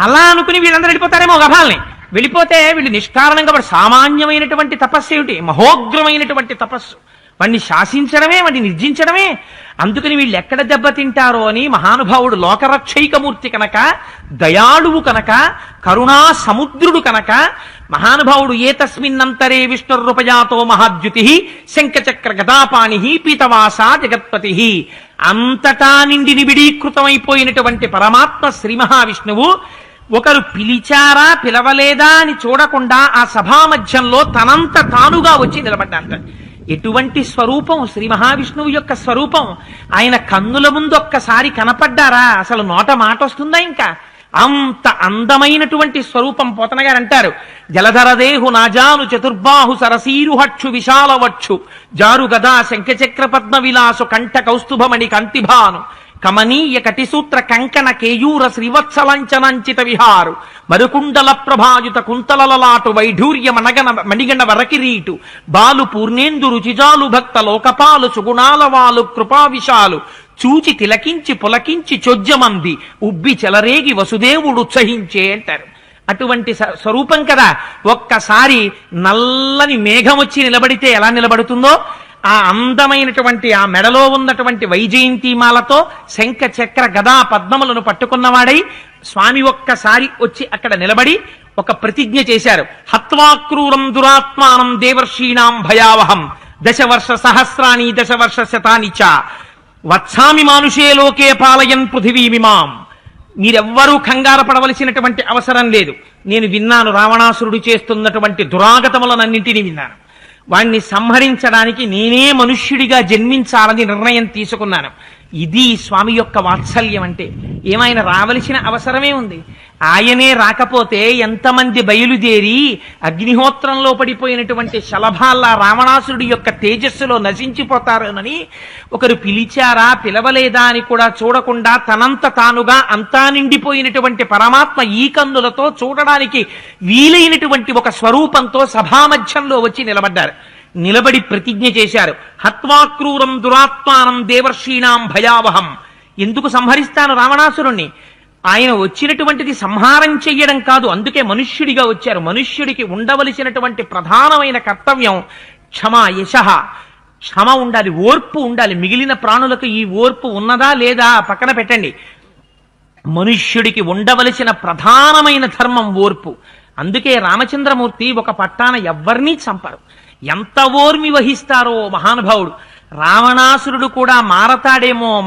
అలా అనుకుని వీళ్ళందరూ వెళ్ళిపోతారేమో గభాల్ని. వెళ్ళిపోతే వీళ్ళు నిష్కారణంగా వాడు సామాన్యమైనటువంటి తపస్సు ఏమిటి? మహోగ్రమైనటువంటి తపస్సు. వాడిని శాసించడమే, వాడిని నిర్జించడమే. అందుకని వీళ్ళు ఎక్కడ దెబ్బతింటారో అని మహానుభావుడు లోకరక్షైకమూర్తి కనుక, దయాళువు కనుక, కరుణా సముద్రుడు కనుక మహానుభావుడు ఏ తస్మిన్నంతరే విష్ణురూపజాతో మహాద్యుతి శంఖచక్ర గదాపాణి పీతవాస జగత్పతి. అంతటా నిండి నిబిడీకృతమైపోయినటువంటి పరమాత్మ శ్రీ మహావిష్ణువు ఒకరు పిలిచారా పిలవలేదా అని చూడకుండా ఆ సభా మధ్యంలో తనంత తానుగా వచ్చి నిలబడ్డాంట. ఎటువంటి స్వరూపం శ్రీ మహావిష్ణువు యొక్క స్వరూపం! ఆయన కన్నుల ముందు ఒక్కసారి కనపడ్డారా అసలు నోట మాట వస్తుందా? ఇంకా అంత అందమైనటువంటి స్వరూపం. పోతన గారు అంటారు, జలధరదేహు నాజాను చతుర్బాహు సరసీరుహక్షు విశాలవక్షు జారు గదా శంఖచక్ర పద్మ విలాసు కంఠ కౌస్తుభమణి కంతిభాను కమనీయ కటిసూత్ర కంకణ కేయూర శ్రీవత్సలంచనంచిత విహారు మరుకుండల ప్రభాయుత కుంతలలాటు వైఢూర్య మణిగణ వరకిరీటు బాలు పూర్ణేందు రుచిజాలు భక్త లోకపాలు సుగుణాల వాలు కృపావిశాలు చూచి తిలకించి పులకించి చొజ్జమంది ఉబ్బి చెలరేగి వసుదేవుడు ఉత్సహించే అంటారు. అటువంటి స్వరూపం కదా. ఒక్కసారి నల్లని మేఘం వచ్చి నిలబడితే ఎలా నిలబడుతుందో, ఆ అందమైనటువంటి ఆ మెడలో ఉన్నటువంటి వైజయంతిమాలతో శంఖ చక్ర గదా పద్మములను పట్టుకున్నవాడై స్వామి ఒక్కసారి వచ్చి అక్కడ నిలబడి ఒక ప్రతిజ్ఞ చేశారు. హత్వాక్రూరం దురాత్మానం దేవర్షీణాం భయావహం దశవర్ష సహస్రాణి దశవర్ష శతాని చ వత్సామి మానుషే లోకే పాలయన్ పృథివీమిమాం. మీరెవ్వరూ కంగారు పడవలసినటువంటి అవసరం లేదు. నేను విన్నాను, రావణాసురుడు చేస్తున్నటువంటి దురాగతములనన్నింటినీ విన్నాను. వాణ్ణి సంహరించడానికి నేనే మనుష్యుడిగా జన్మించాలని నిర్ణయం తీసుకున్నాను. ఇది స్వామి యొక్క వాత్సల్యం అంటే. ఏమైనా రావలసిన అవసరమే ఉంది. ఆయనే రాకపోతే ఎంతమంది బయలుదేరి అగ్నిహోత్రంలో పడిపోయినటువంటి శలభాల్లా రావణాసురుడి యొక్క తేజస్సులో నశించిపోతారోనని ఒకరు పిలిచారా పిలవలేదా అని కూడా చూడకుండా తనంత తానుగా అంతా నిండిపోయినటువంటి పరమాత్మ ఈ కన్నులతో చూడడానికి వీలైనటువంటి ఒక స్వరూపంతో సభామధ్యంలో వచ్చి నిలబడ్డారు. నిలబడి ప్రతిజ్ఞ చేశారు. హత్వాక్రూరం దురాత్మానం దేవర్షీణాం భయావహం. ఎందుకు సంహరిస్తాను రావణాసురుణ్ణి? ఆయన వచ్చినటువంటిది సంహారం చెయ్యడం కాదు, అందుకే మనుష్యుడిగా వచ్చారు. మనుష్యుడికి ఉండవలసినటువంటి ప్రధానమైన కర్తవ్యం క్షమ, యశః. క్షమ ఉండాలి, ఓర్పు ఉండాలి. మిగిలిన ప్రాణులకు ఈ ఓర్పు ఉన్నదా లేదా పక్కన పెట్టండి. మనుష్యుడికి ఉండవలసిన ప్రధానమైన ధర్మం ఓర్పు. అందుకే రామచంద్రమూర్తి ఒక పట్టాన ఎవ్వరినీ చంపరు. ఎంత ఓర్మి వహిస్తారో మహానుభావుడు. రావణాసురుడు కూడా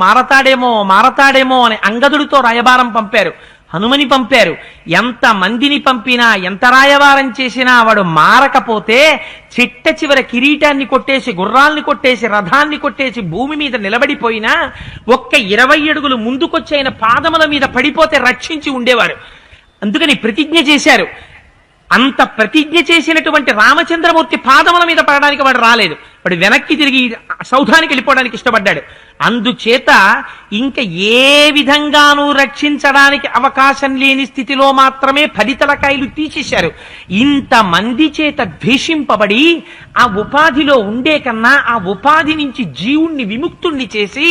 మారతాడేమో అని అంగదుడితో రాయబారం పంపారు, హనుమని పంపారు. ఎంత మందిని పంపినా ఎంత రాయబారం చేసినా వాడు మారకపోతే చిట్ట చివర కిరీటాన్ని కొట్టేసి, గుర్రాల్ని కొట్టేసి, రథాన్ని కొట్టేసి భూమి మీద నిలబడిపోయినా ఒక్క 20 అడుగులు ముందుకొచ్చి పాదముల మీద పడిపోతే రక్షించి ఉండేవారు. అందుకని ప్రతిజ్ఞ చేశారు. అంత ప్రతిజ్ఞ చేసినటువంటి రామచంద్రమూర్తి పాదముల మీద పడడానికి వాడు రాలేదు. వాడు వెనక్కి తిరిగి సౌధానికి వెళ్ళిపోవడానికి ఇష్టపడ్డాడు. అందుచేత ఇంకా ఏ విధంగానూ రక్షించడానికి అవకాశం లేని స్థితిలో మాత్రమే 10 తలకాయలు తీసేశారు. ఇంతమంది చేత ద్వేషింపబడి ఆ ఉపాధిలో ఉండే కన్నా ఆ ఉపాధి నుంచి జీవుణ్ణి విముక్తుణ్ణి చేసి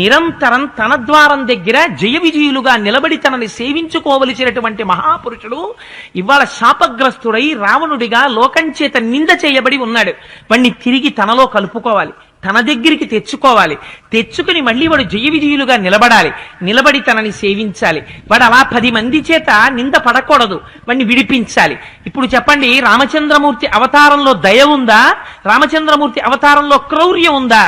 నిరంతరం తన ద్వారం దగ్గర జయ విజయులుగా నిలబడి తనని సేవించుకోవలసినటువంటి మహాపురుషుడు ఇవాళ శాపగ్రస్తుడై రావణుడిగా లోకం చేత నింద చేయబడి ఉన్నాడు. వాణ్ణి తిరిగి తనలో కలుపుకోవాలి, తన దగ్గరికి తెచ్చుకోవాలి. తెచ్చుకుని మళ్ళీ వాడు జయ విజయులుగా నిలబడాలి, నిలబడి తనని సేవించాలి. వాడు అలా 10 మంది చేత నింద పడకూడదు, వాడిని విడిపించాలి. ఇప్పుడు చెప్పండి, రామచంద్రమూర్తి అవతారంలో దయ ఉందా? రామచంద్రమూర్తి అవతారంలో క్రౌర్యం ఉందా?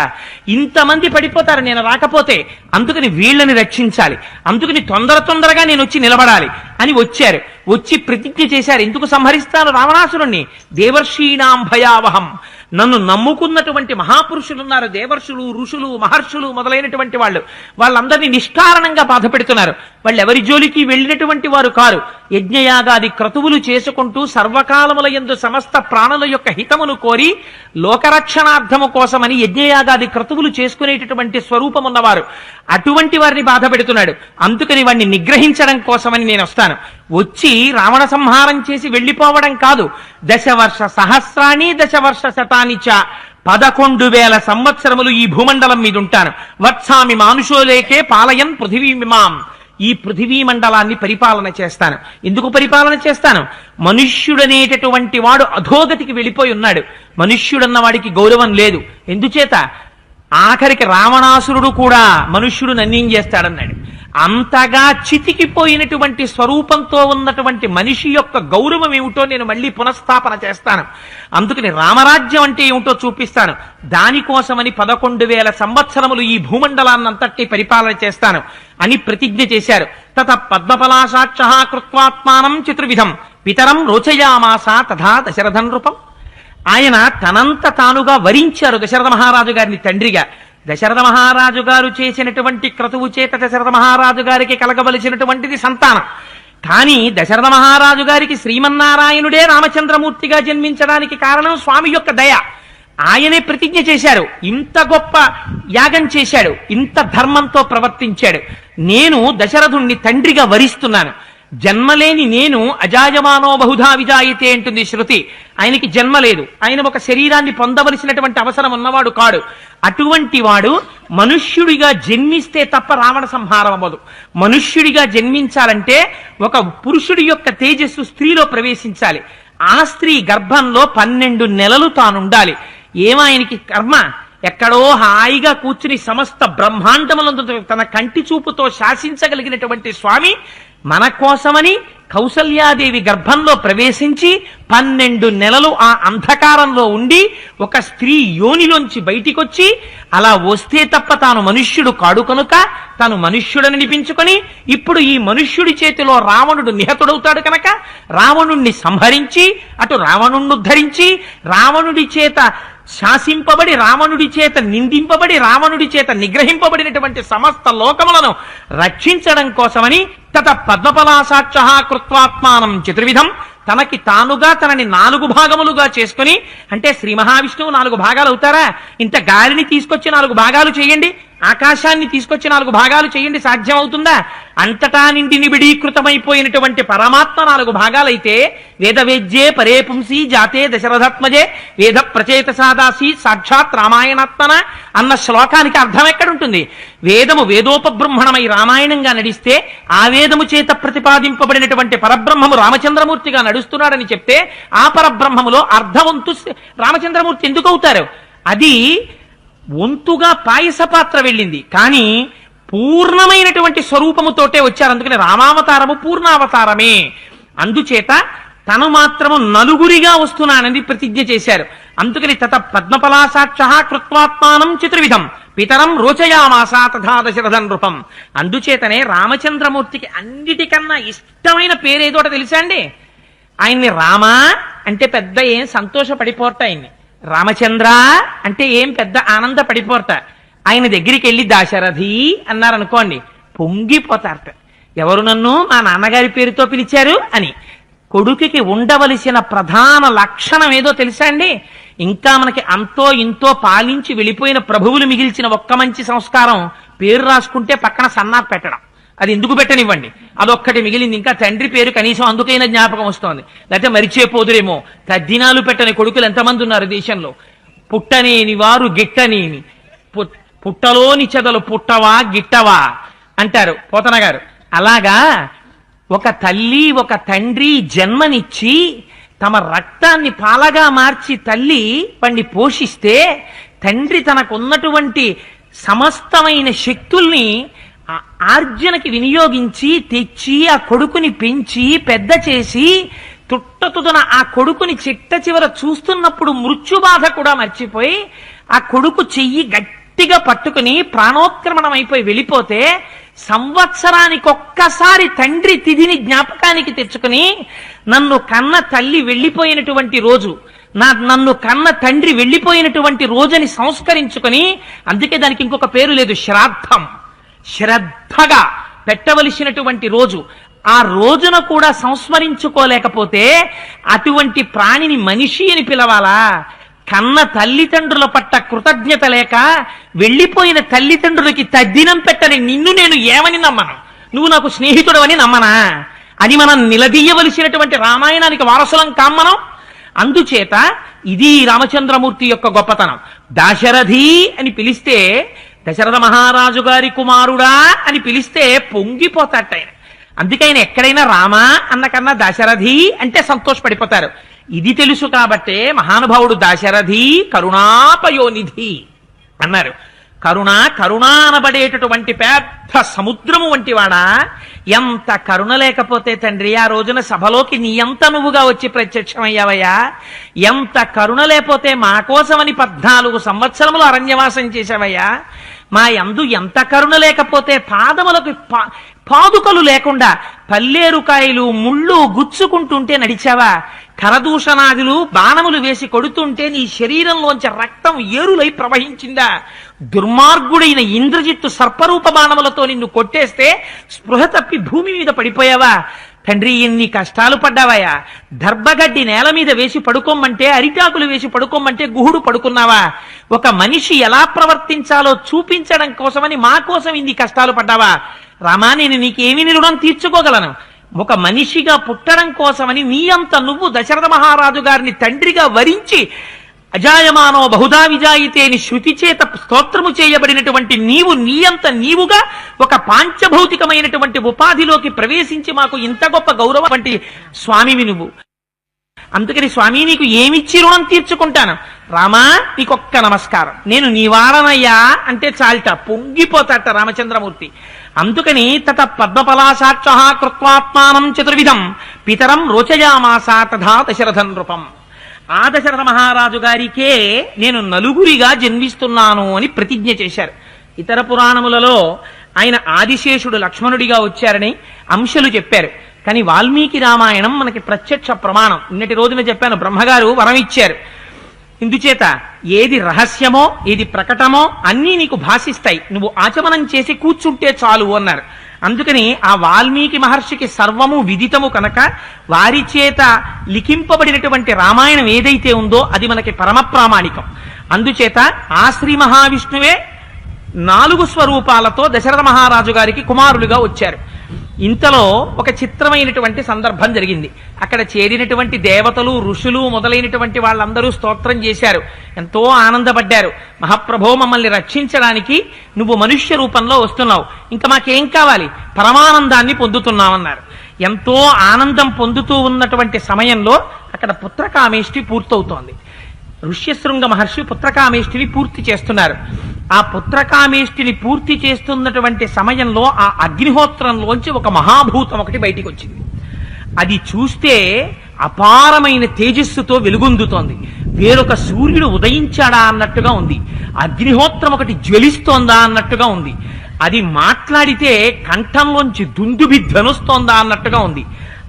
ఇంతమంది పడిపోతారు నేను రాకపోతే. అందుకని వీళ్ళని రక్షించాలి, అందుకని తొందరగా నేను వచ్చి నిలబడాలి అని వచ్చారు. వచ్చి ప్రతిజ్ఞ చేశారు. ఎందుకు సంహరిస్తాను రావణాసురుణ్ణి? దేవర్షీణాం భయావహం. నన్ను నమ్ముకున్నటువంటి మహాపురుషులున్నారు, దేవర్షులు, ఋషులు, మహర్షులు మొదలైనటువంటి వాళ్ళందరినీ నిష్కారణంగా బాధ పెడుతున్నారు. వాళ్ళు ఎవరి జోలికి వెళ్ళినటువంటి వారు కారు. యజ్ఞయాగాది క్రతువులు చేసుకుంటూ సర్వకాలముల యందు సమస్త ప్రాణుల యొక్క హితమును కోరి లోకరక్షణార్థము కోసమని యజ్ఞయాగాది క్రతువులు చేసుకునేటటువంటి స్వరూపం ఉన్నవారు. అటువంటి వారిని బాధ పెడుతున్నాడు. అందుకని వాడిని నిగ్రహించడం కోసమని నేను వస్తాను. వచ్చి రావణ సంహారం చేసి వెళ్లిపోవడం కాదు. దశవర్ష సహస్రాణి దశవర్ష శతాని చ 11,000 సంవత్సరములు ఈ భూమండలం మీద ఉంటాను. వత్సామి మానుషోలేకే పాలయన్ పృథివీమిమాం. ఈ పృథివీ మండలాన్ని పరిపాలన చేస్తాను. ఎందుకు పరిపాలన చేస్తాను? మనుష్యుడనేటటువంటి వాడు అధోగతికి వెళ్ళిపోయి ఉన్నాడు. మనుష్యుడన్న వాడికి గౌరవం లేదు. ఎందుచేత? ఆఖరికి రావణాసురుడు కూడా మనుష్యుడు నన్నేం చేస్తాడన్నాడు. అంతగా చితికిపోయినటువంటి స్వరూపంతో ఉన్నటువంటి మనిషి యొక్క గౌరవం ఏమిటో నేను మళ్ళీ పునఃస్థాపన చేస్తాను. అందుకని రామరాజ్యం అంటే ఏమిటో చూపిస్తాను. దానికోసమని 11,000 సంవత్సరములు ఈ భూమండలాన్నంతటి పరిపాలన చేస్తాను అని ప్రతిజ్ఞ చేశారు. తత పద్మపలాసాక్ష కృత్వాత్మానం చతుర్విధం పితరం రోచయామాస తథా దశరథ నృపం. ఆయన తనంత తానుగా వరించారు దశరథ మహారాజు గారిని తండ్రిగా. దశరథ మహారాజు గారు చేసినటువంటి క్రతువు చేత దశరథ మహారాజు గారికి కలగవలసినటువంటిది సంతానం. కానీ దశరథ మహారాజు గారికి శ్రీమన్నారాయణుడే రామచంద్రమూర్తిగా జన్మించడానికి కారణం స్వామి యొక్క దయ. ఆయనే ప్రతిజ్ఞ చేశారు, ఇంత గొప్ప యాగం చేశాడు, ఇంత ధర్మంతో ప్రవర్తించాడు, నేను దశరథుణ్ణి తండ్రిగా వరిస్తున్నాను. జన్మలేని నేను అజాయమానో బహుధా విజాయితే అంటుంది శృతి. ఆయనకి జన్మ లేదు, ఆయన ఒక శరీరాన్ని పొందవలసినటువంటి అవసరం ఉన్నవాడు కాడు. అటువంటి వాడు మనుష్యుడిగా జన్మిస్తే తప్ప రావణ సంహారం అవ్వదు. మనుష్యుడిగా జన్మించాలంటే ఒక పురుషుడి యొక్క తేజస్సు స్త్రీలో ప్రవేశించాలి. ఆ స్త్రీ గర్భంలో 12 నెలలు తానుండాలి. ఏమాయనకి కర్మ, ఎక్కడో హాయిగా కూర్చుని సమస్త బ్రహ్మాండములందు తన కంటి చూపుతో శాసించగలిగినటువంటి స్వామి మన కోసమని కౌసల్యాదేవి గర్భంలో ప్రవేశించి 12 నెలలు ఆ అంధకారంలో ఉండి ఒక స్త్రీ యోనిలోంచి బయటికొచ్చి అలా వస్తే తప్ప తాను మనుష్యుడు కాడు కనుక తాను మనుష్యుడని అనిపించుకొని ఇప్పుడు ఈ మనుష్యుడి చేతిలో రావణుడు నిహతుడవుతాడు కనుక రావణుణ్ణి సంహరించి అటు రావణుణ్ణి ఉద్ధరించి రావణుడి చేత శాసింపబడి రావణుడి చేత నిందింపబడి రావణుడి చేత నిగ్రహింపబడినటువంటి సమస్త లోకములను రక్షించడం కోసమని తత పద్మపలాసాక్ష కృత్వాత్మానం చతుర్విధం, తనకి తానుగా తనని 4 భాగములుగా చేసుకుని, అంటే శ్రీ మహావిష్ణువు 4 భాగాలు అవుతారా? ఇంత గాలిని తీసుకొచ్చి 4 భాగాలు చేయండి, ఆకాశాన్ని తీసుకొచ్చి 4 భాగాలు చేయండి, సాధ్యం అవుతుందా? అంతటా నిండి నిబిడీకృతమైపోయినటువంటి పరమాత్మ 4 భాగాలైతే వేదవేద్యే పరే పుంసి జాతే దశరథాత్మజే వేద ప్రచేత సాదాసి సాక్షాత్ రామాయణాత్మన అన్న శ్లోకానికి అర్థం ఎక్కడుంటుంది? వేదము వేదోపబ్రహ్మణమై రామాయణంగా నడిస్తే ఆ వేదము చేత ప్రతిపాదింపబడినటువంటి పరబ్రహ్మము రామచంద్రమూర్తిగా నడుస్తున్నాడని చెప్తే ఆ పరబ్రహ్మములో అర్ధవంతు రామచంద్రమూర్తి ఎందుకు అవుతారు? అది వంతుగా పాయస పాత్ర వెళ్ళింది, కానీ పూర్ణమైనటువంటి స్వరూపముతోటే వచ్చారు. అందుకని రామావతారము పూర్ణావతారమే. అందుచేత తను మాత్రము 4గురిగా వస్తున్నానని ప్రతిజ్ఞ చేశారు. అందుకని తత పద్మపలాసాక్ష కృత్వాత్మానం చతుర్విధం పితరం రోచయామాస తథా దశరథం నృపం. అందుచేతనే రామచంద్రమూర్తికి అన్నిటికన్నా ఇష్టమైన పేరేదోట తెలుసా అండి? ఆయన్ని రామ అంటే పెద్ద ఏం సంతోషపడిపోరట, ఆయన్ని రామచంద్ర అంటే ఏం పెద్ద ఆనందపడిపోరట. ఆయన దగ్గరికి వెళ్ళి దాశరథి అన్నారనుకోండి, పొంగిపోతారట. ఎవరు నన్ను మా నాన్నగారి పేరుతో పిలిచారు అని. కొడుకుకి ఉండవలసిన ప్రధాన లక్షణం ఏదో తెలుసా అండి? ఇంకా మనకి అంతో ఇంతో పాలించి వెళ్ళిపోయిన ప్రభువులు మిగిల్చిన ఒక్క మంచి సంస్కారం, పేరు రాసుకుంటే పక్కన సన్నాప్ పెట్టడం. అది ఎందుకు పెట్టనివ్వండి, అదొక్కటి మిగిలింది. ఇంకా తండ్రి పేరు కనీసం అందుకైనా జ్ఞాపకం వస్తోంది, లేకపోతే మరిచేపోదురేమో. తద్దినాలు పెట్టని కొడుకులు ఎంతమంది ఉన్నారు దేశంలో? పుట్టనేని వారు గిట్టనేని, పుట్టలోని చెదలు పుట్టవా గిట్టవా అంటారు పోతన గారు. అలాగా ఒక తల్లి ఒక తండ్రి జన్మనిచ్చి తమ రక్తాన్ని పాలగా మార్చి తల్లి వాణ్ణి పోషిస్తే, తండ్రి తనకున్నటువంటి సమస్తమైన శక్తుల్ని ఆర్జనకి వినియోగించి తెచ్చి ఆ కొడుకుని పెంచి పెద్ద చేసి తుట్టతుదన ఆ కొడుకుని చిట్ట చివర చూస్తున్నప్పుడు మృత్యుబాధ కూడా మర్చిపోయి ఆ కొడుకు చెయ్యి గట్టిగా పట్టుకుని ప్రాణోత్క్రమణం అయిపోయి వెళ్ళిపోతే సంవత్సరానికి ఒక్కసారి తండ్రి తిథిని జ్ఞాపకానికి తెచ్చుకుని నన్ను కన్న తల్లి వెళ్ళిపోయినటువంటి రోజు, నన్ను కన్న తండ్రి వెళ్ళిపోయినటువంటి రోజుని సంస్కరించుకొని, అందుకే దానికి ఇంకొక పేరు లేదు, శ్రాద్ధం. శ్రద్ధగా పెట్టవలసినటువంటి రోజు. ఆ రోజున కూడా సంస్మరించుకోలేకపోతే అటువంటి ప్రాణిని మనిషి అని పిలవాలా? కన్న తల్లిదండ్రుల పట్ల కృతజ్ఞత లేక వెళ్ళిపోయిన తల్లిదండ్రులకి తద్దినం పెట్టని నిన్ను నేను ఏమని నమ్మను? నువ్వు నాకు స్నేహితుడవని నమ్మనా? అని మనం నిలదీయవలసినటువంటి రామాయణానికి వారసులం కాం మనం. అందుచేత ఇది రామచంద్రమూర్తి యొక్క గొప్పతనం. దాశరథి అని పిలిస్తే, దశరథ మహారాజు గారి కుమారుడా అని పిలిస్తే పొంగిపోతాట ఆయన. అందుకే ఆయన ఎక్కడైనా రామ అన్న కన్నా దాశరథి అంటే సంతోషపడిపోతారు. ఇది తెలుసు కాబట్టే మహానుభావుడు దాశరథి కరుణాపయోనిధి అన్నారు. కరుణ అనబడేటటువంటి పెద్ద సముద్రము వంటి వాడా, ఎంత కరుణ లేకపోతే తండ్రి ఆ రోజున సభలోకి నీ ఎంత నువ్వుగా వచ్చి ప్రత్యక్షమయ్యావయ్యా? ఎంత కరుణ లేకపోతే మా కోసమని 14 సంవత్సరములు అరణ్యవాసం చేశావయ్యా? మా యందు ఎంత కరుణ లేకపోతే పాదములకు పాదుకలు లేకుండా పల్లేరుకాయలు ముళ్ళు గుచ్చుకుంటుంటే నడిచావా? కరదూషణాదులు బాణములు వేసి కొడుతుంటే నీ శరీరంలోంచి రక్తం ఏరులై ప్రవహించిందా? దుర్మార్గుడైన ఇంద్రజిత్తు సర్పరూప బాణములతో నిన్ను కొట్టేస్తే స్పృహ తప్పి భూమి మీద పడిపోయావా? తండ్రి ఎన్ని కష్టాలు పడ్డావయ్యా, దర్భగడ్డి నేల మీద వేసి పడుకోమంటే, అరిటాకులు వేసి పడుకోమంటే గుహుడు పడుకున్నావా? ఒక మనిషి ఎలా ప్రవర్తించాలో చూపించడం కోసమని మా కోసం ఇన్ని కష్టాలు పడ్డావా? రామా, నేను నీకేమి రుణం తీర్చుకోగలను? ఒక మనిషిగా పుట్టడం కోసమని నీ అంత నువ్వు దశరథ మహారాజు గారిని తండ్రిగా వరించి అజాయమానో బహుదా విజాయితే అని శృతి చేత స్తోత్రము చేయబడినటువంటి నీవు నీ అంత నీవుగా ఒక పాంచభౌతికమైనటువంటి ఉపాధిలోకి ప్రవేశించి మాకు ఇంత గొప్ప గౌరవం వంటి స్వామివి నువ్వు. అందుకని స్వామి, నీకు ఏమిచ్చి రుణం తీర్చుకుంటాను? రామా, నీకొక్క నమస్కారం, నేను నీవాడనయ్యా అంటే చాలట, పొంగిపోతాట రామచంద్రమూర్తి. అందుకని తత పద్మపలాశాక్ష కృత్వాత్మానం చతుర్విధం పితరం రోచయామాస తథా దశరథం నృపం. ఆ దశరథ మహారాజు గారికే నేను నలుగురిగా జన్మిస్తున్నాను అని ప్రతిజ్ఞ చేశారు. ఇతర పురాణములలో ఆయన ఆదిశేషుడు లక్ష్మణుడిగా వచ్చారని అంశలు చెప్పారు. కానీ వాల్మీకి రామాయణం మనకి ప్రత్యక్ష ప్రమాణం. నిన్నటి రోజున చెప్పాను, బ్రహ్మగారు వరం ఇచ్చారు. ఇందుచేత ఏది రహస్యమో ఏది ప్రకటమో అన్నీ నీకు భాషిస్తాయి, నువ్వు ఆచమనం చేసి కూర్చుంటే చాలు అన్నారు. అందుకని ఆ వాల్మీకి మహర్షికి సర్వము విదితము కనుక వారి చేత లిఖింపబడినటువంటి రామాయణం ఏదైతే ఉందో అది మనకి పరమ ప్రామాణికం. అందుచేత ఆ శ్రీ మహావిష్ణువే 4 స్వరూపాలతో దశరథ మహారాజు గారికి కుమారులుగా వచ్చారు. ఇంతలో ఒక చిత్రమైనటువంటి సందర్భం జరిగింది. అక్కడ చేరినటువంటి దేవతలు, ఋషులు మొదలైనటువంటి వాళ్ళందరూ స్తోత్రం చేశారు, ఎంతో ఆనందపడ్డారు. మహాప్రభో, మమ్మల్ని రక్షించడానికి నువ్వు మనుష్య రూపంలో వస్తున్నావు, ఇంకా మాకేం కావాలి, పరమానందాన్ని పొందుతున్నామన్నారు. ఎంతో ఆనందం పొందుతూ ఉన్నటువంటి సమయంలో అక్కడ పుత్రకామేష్టి పూర్తవుతోంది. ఋష్యశృంగ మహర్షి పుత్రకామేష్టిని పూర్తి చేస్తున్నారు. ఆ పుత్రకామేష్టిని పూర్తి చేస్తున్నటువంటి సమయంలో ఆ అగ్నిహోత్రంలోంచి ఒక మహాభూతం ఒకటి బయటికి వచ్చింది. అది చూస్తే అపారమైన తేజస్సుతో వెలుగొందుతోంది. వేరొక సూర్యుడు ఉదయించాడా అన్నట్టుగా ఉంది. అగ్నిహోత్రం ఒకటి జ్వలిస్తోందా అన్నట్టుగా ఉంది. అది మాట్లాడితే కంఠంలోంచి దుందుబిద్దనొస్తోందా అన్నట్టుగా ఉంది.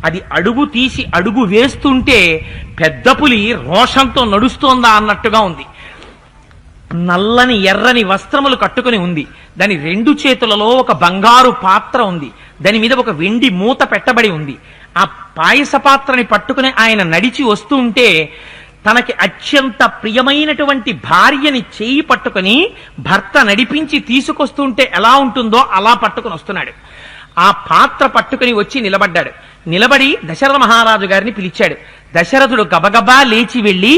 అది అడుగు తీసి అడుగు వేస్తుంటే పెద్ద పులి రోషంతో నడుస్తోందా అన్నట్టుగా ఉంది. నల్లని ఎర్రని వస్త్రములు కట్టుకుని ఉంది. దాని 2 చేతులలో ఒక బంగారు పాత్ర ఉంది. దాని మీద ఒక వెండి మూత పెట్టబడి ఉంది. ఆ పాయస పాత్రని పట్టుకుని ఆయన నడిచి వస్తూ ఉంటే తనకి అత్యంత ప్రియమైనటువంటి భార్యని చేయి పట్టుకుని భర్త నడిపించి తీసుకొస్తుంటే ఎలా ఉంటుందో అలా పట్టుకుని వస్తున్నాడు. ఆ పాత్ర పట్టుకుని వచ్చి నిలబడ్డాడు. నిలబడి దశరథ మహారాజు గారిని పిలిచాడు. దశరథుడు గబగబా లేచి వెళ్లి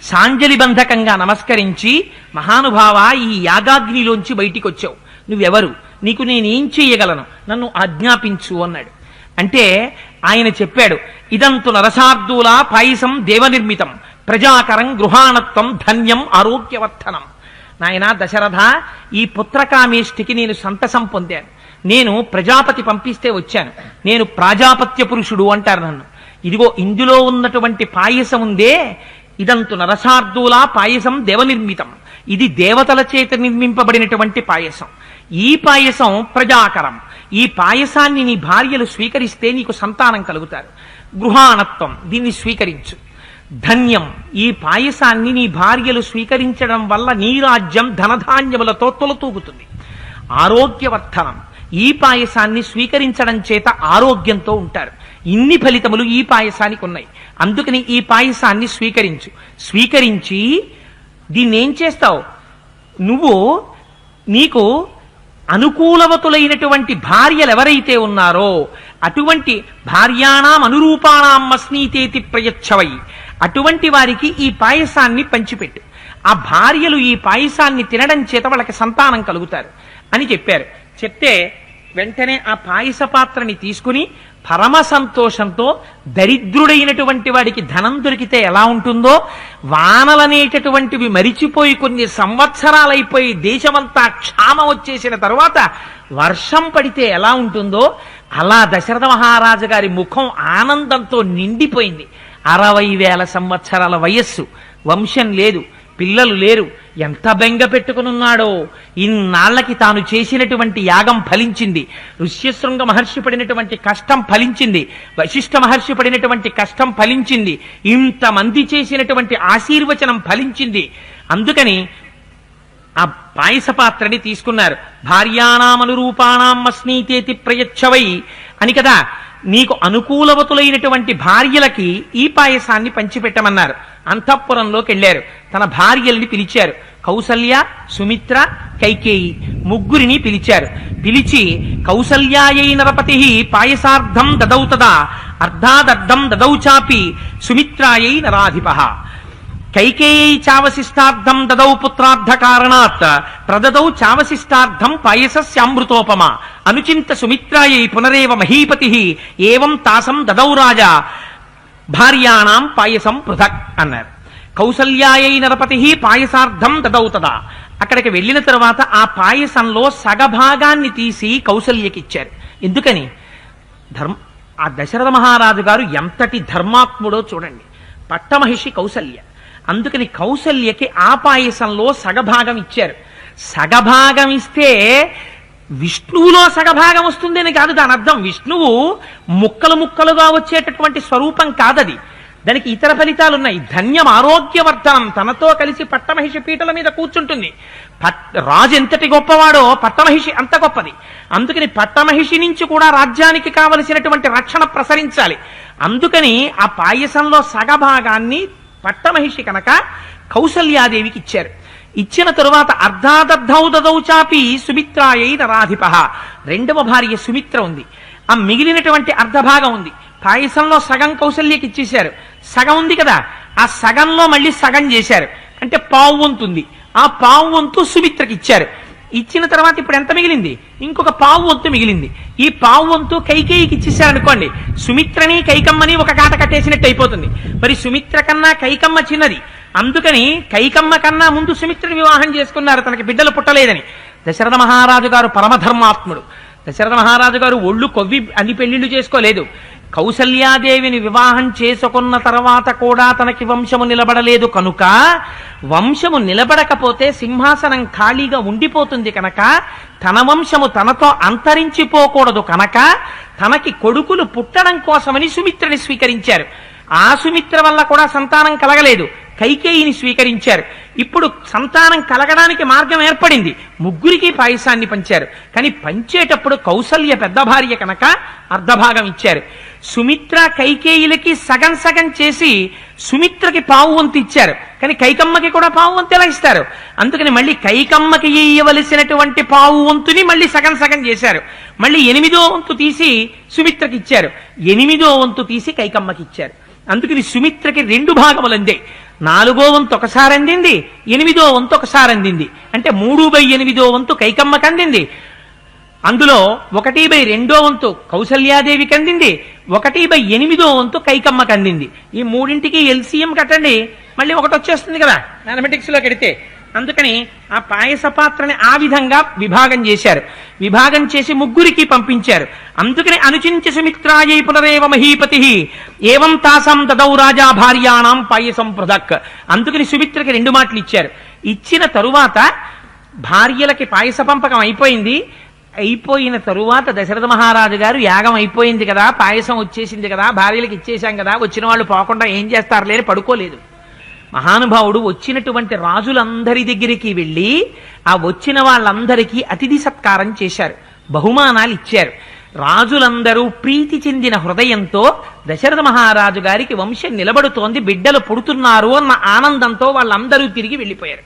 సాంజలిబంధకంగా నమస్కరించి, మహానుభావ, ఈ యాగాగ్నిలోంచి బయటికి వచ్చావు, నువ్వెవరు, నీకు నేనేం చేయగలను, నన్ను ఆజ్ఞాపించు అన్నాడు. అంటే ఆయన చెప్పాడు, ఇదంతు నరసార్దూల పాయసం దేవనిర్మితం ప్రజాకరం గృహాణత్వం ధన్యం ఆరోగ్యవర్ధనం. నాయనా దశరథ, ఈ పుత్రకామేష్టికి నేను సంతసం పొందాను. నేను ప్రజాపతి పంపిస్తే వచ్చాను. నేను ప్రాజాపత్య పురుషుడు అంటారు నన్ను. ఇదిగో ఇందులో ఉన్నటువంటి పాయసం ఉందే, ఇదంతు నరసార్దూల పాయసం దేవనిర్మితం, ఇది దేవతల చేత నిర్మింపబడినటువంటి పాయసం. ఈ పాయసం ప్రజాకరం. ఈ పాయసాన్ని నీ భార్యలు స్వీకరిస్తే నీకు సంతానం కలుగుతారు. గృహాణత్వం, దీన్ని స్వీకరించు. ధన్యం, ఈ పాయసాన్ని నీ భార్యలు స్వీకరించడం వల్ల నీ రాజ్యం ధనధాన్యములతో తొలతూగుతుంది. ఆరోగ్యవర్ధనం, ఈ పాయసాన్ని స్వీకరించడం చేత ఆరోగ్యంతో ఉంటారు. ఇన్ని ఫలితములు ఈ పాయసానికి ఉన్నాయి. అందుకని ఈ పాయసాన్ని స్వీకరించు. స్వీకరించి దీన్నేం చేస్తావు, నువ్వు నీకు అనుకూలవతులైనటువంటి భార్యలు ఎవరైతే ఉన్నారో అటువంటి భార్యాణం అనురూపాణం అస్నీతేతి ప్రయచ్చవై, అటువంటి వారికి ఈ పాయసాన్ని పంచిపెట్టు. ఆ భార్యలు ఈ పాయసాన్ని తినడం చేత వాళ్ళకి సంతానం కలుగుతారు అని చెప్పారు. చెప్తే వెంటనే ఆ పాయస పాత్రని తీసుకుని పరమ సంతోషంతో, దరిద్రుడైనటువంటి వాడికి ధనం దొరికితే ఎలా ఉంటుందో, వానలనేటటువంటివి మరిచిపోయి కొన్ని సంవత్సరాలైపోయి దేశమంతా క్షామం వచ్చేసిన తరువాత వర్షం పడితే ఎలా ఉంటుందో అలా దశరథ మహారాజు గారి ముఖం ఆనందంతో నిండిపోయింది. 60,000 సంవత్సరాల వయస్సు, వంశం లేదు, పిల్లలు లేరు, ఎంత బెంగ పెట్టుకునున్నాడో. ఇన్నాళ్లకి తాను చేసినటువంటి యాగం ఫలించింది. ఋష్యశృంగ మహర్షి పడినటువంటి కష్టం ఫలించింది. వశిష్ఠ మహర్షి పడినటువంటి కష్టం ఫలించింది. ఇంతమంది చేసినటువంటి ఆశీర్వచనం ఫలించింది. అందుకని ఆ పాయస పాత్రని తీసుకున్నారు. భార్యానామనురూపాణం అస్నీతేతి ప్రయచ్చవై అని కదా. నీకు అనుకూలవతులైనటువంటి భార్యలకి ఈ పాయసాన్ని పంచిపెట్టమన్నారు. అంతఃపురంలోకి వెళ్ళారు. తన భార్యల్ని పిలిచారు. కౌసల్య, సుమిత్ర, కైకేయి ముగ్గురిని పిలిచారు. పిలిచి కౌసల్యాయై నరపతి పాయసార్థం దదౌ తదా అర్ధాదర్ధం దదౌ చాపి సుమిత్రాయై నరాధిప కైకేయై చావశిష్టార్థం దదౌ పుత్రార్థ కారణాత్ ప్రదదౌ చావశిష్టార్థం పాయసస్యామృతోపమ అనుచింత సుమిత్రాయై పునరేవ మహీపతి ఏవం తాసం దదౌ రాజా భార్యాణం పాయసం పృథక్ అన్నారు. కౌసల్యాయై నరపతి పాయసార్థం దదౌ తదా. అక్కడికి వెళ్ళిన తర్వాత ఆ పాయసంలో సగభాగాన్ని తీసి కౌసల్యకిచ్చారు. ఎందుకని? ఆ దశరథ మహారాజు గారు ఎంతటి ధర్మాత్ముడో చూడండి. పట్టమహిషి కౌసల్య. అందుకని కౌసల్యకి ఆ పాయసంలో సగభాగం ఇచ్చారు. సగభాగం ఇస్తే విష్ణువులో సగభాగం వస్తుందని కాదు దాని అర్థం. విష్ణువు ముక్కలు ముక్కలుగా వచ్చేటటువంటి స్వరూపం కాదది. దానికి ఇతర ఫలితాలున్నాయి. ధన్యం ఆరోగ్యవర్ధనం. తనతో కలిసి పట్టమహిషి పీటల మీద కూర్చుంటుంది. రాజు ఎంతటి గొప్పవాడో పట్టమహిషి అంత గొప్పది. అందుకని పట్టమహిషి నుంచి కూడా రాజ్యానికి కావలసినటువంటి రక్షణ ప్రసరించాలి. అందుకని ఆ పాయసంలో సగభాగాన్ని పట్టమహిషి కనుక కౌసల్యాదేవికి ఇచ్చారు. ఇచ్చిన తరువాత అర్ధాదర్ధౌ దదౌ చాపి సుమిత్రాయై నరాధిప. రెండవ భార్య సుమిత్ర ఉంది. ఆ మిగిలినటువంటి అర్ధభాగం ఉంది. పాయసంలో సగం కౌసల్యకి ఇచ్చేశారు. సగం ఉంది కదా, ఆ సగంలో మళ్ళీ సగం చేశారు. అంటే పావు వంతు ఉంది. ఆ పావు వంతు సుమిత్రకి ఇచ్చారు. ఇచ్చిన తర్వాత ఇప్పుడు ఎంత మిగిలింది? ఇంకొక పావు వంతు మిగిలింది. ఈ పావు వంతు కైకేయికి ఇచ్చేసారనుకోండి, సుమిత్రని కైకమ్మని ఒక కాట కట్టేసినట్టు అయిపోతుంది. మరి సుమిత్ర కన్నా కైకమ్మ చిన్నది. అందుకని కైకమ్మ కన్నా ముందు సుమిత్రని వివాహం చేసుకున్నారు, తనకి బిడ్డలు పుట్టలేదని. దశరథ మహారాజు గారు పరమధర్మాత్ముడు. దశరథ మహారాజు గారు ఒళ్ళు కొవ్వి అన్ని పెళ్లిళ్లు చేసుకోలేదు. కౌసల్యాదేవిని వివాహం చేసుకున్న తర్వాత కూడా తనకి వంశము నిలబడలేదు కనుక, వంశము నిలబడకపోతే సింహాసనం ఖాళీగా ఉండిపోతుంది కనుక, తన వంశము తనతో అంతరించిపోకూడదు కనుక తనకి కొడుకులు పుట్టడం కోసమని సుమిత్రని స్వీకరించారు. ఆ సుమిత్ర వల్ల కూడా సంతానం కలగలేదు, కైకేయిని స్వీకరించారు. ఇప్పుడు సంతానం కలగడానికి మార్గం ఏర్పడింది. ముగ్గురికి పాయసాన్ని పంచారు. కానీ పంచేటప్పుడు కౌసల్య పెద్ద భార్య కనుక అర్ధభాగం ఇచ్చారు. సుమిత్ర కైకేయులకి సగం సగం చేసి సుమిత్రకి పావు వంతు ఇచ్చారు. కానీ కైకమ్మకి కూడా పావు వంతు ఎలా ఇస్తారు? అందుకని మళ్ళీ కైకమ్మకి ఇయ్యవలసినటువంటి పావు వంతుని మళ్ళీ సగం సగం చేశారు. మళ్ళీ 8వ వంతు తీసి సుమిత్రకి ఇచ్చారు. 8వ వంతు తీసి కైకమ్మకి ఇచ్చారు. అందుకని సుమిత్రకి 2 భాగములు అందాయి. 4వ వంతు ఒకసారి అందింది, 8వ వంతు ఒకసారి అందింది. అంటే 3/8వ వంతు కైకమ్మకి అందింది. అందులో 1/2 వంతు కౌసల్యాదేవికి అందింది, 1/8వ వంతు కైకమ్మకి అందింది. ఈ మూడింటికి ఎల్సిఎం కట్టండి, మళ్ళీ ఒకటి వచ్చేస్తుంది కదా మ్యాథమెటిక్స్ లో కడితే. అందుకని ఆ పాయస పాత్రని ఆ విధంగా విభాగం చేశారు. విభాగం చేసి ముగ్గురికి పంపించారు. అందుకని అనుచించి సుమిత్రాయై పునరేవ మహీపతి ఏవం తాసం దదౌ రాజా భార్యాణం పాయసం పృథక్. అందుకని సుమిత్రకి 2 మాటలు ఇచ్చారు. ఇచ్చిన తరువాత భార్యలకి పాయస పంపకం అయిపోయింది. అయిపోయిన తరువాత దశరథ మహారాజు గారు యాగం అయిపోయింది కదా, పాయసం వచ్చేసింది కదా, భార్యలకు ఇచ్చేశాం కదా, వచ్చిన వాళ్ళు పోకుండా ఏం చేస్తారులే అని పడుకోలేదు. మహానుభావుడు వచ్చినటువంటి రాజులందరి దగ్గరికి వెళ్ళి ఆ వచ్చిన వాళ్ళందరికీ అతిథి సత్కారం చేశారు, బహుమానాలు ఇచ్చారు. రాజులందరూ ప్రీతి చెందిన హృదయంతో దశరథ మహారాజు గారికి వంశం నిలబడుతోంది, బిడ్డలు పుడుతున్నారు అన్న ఆనందంతో వాళ్ళందరూ తిరిగి వెళ్ళిపోయారు.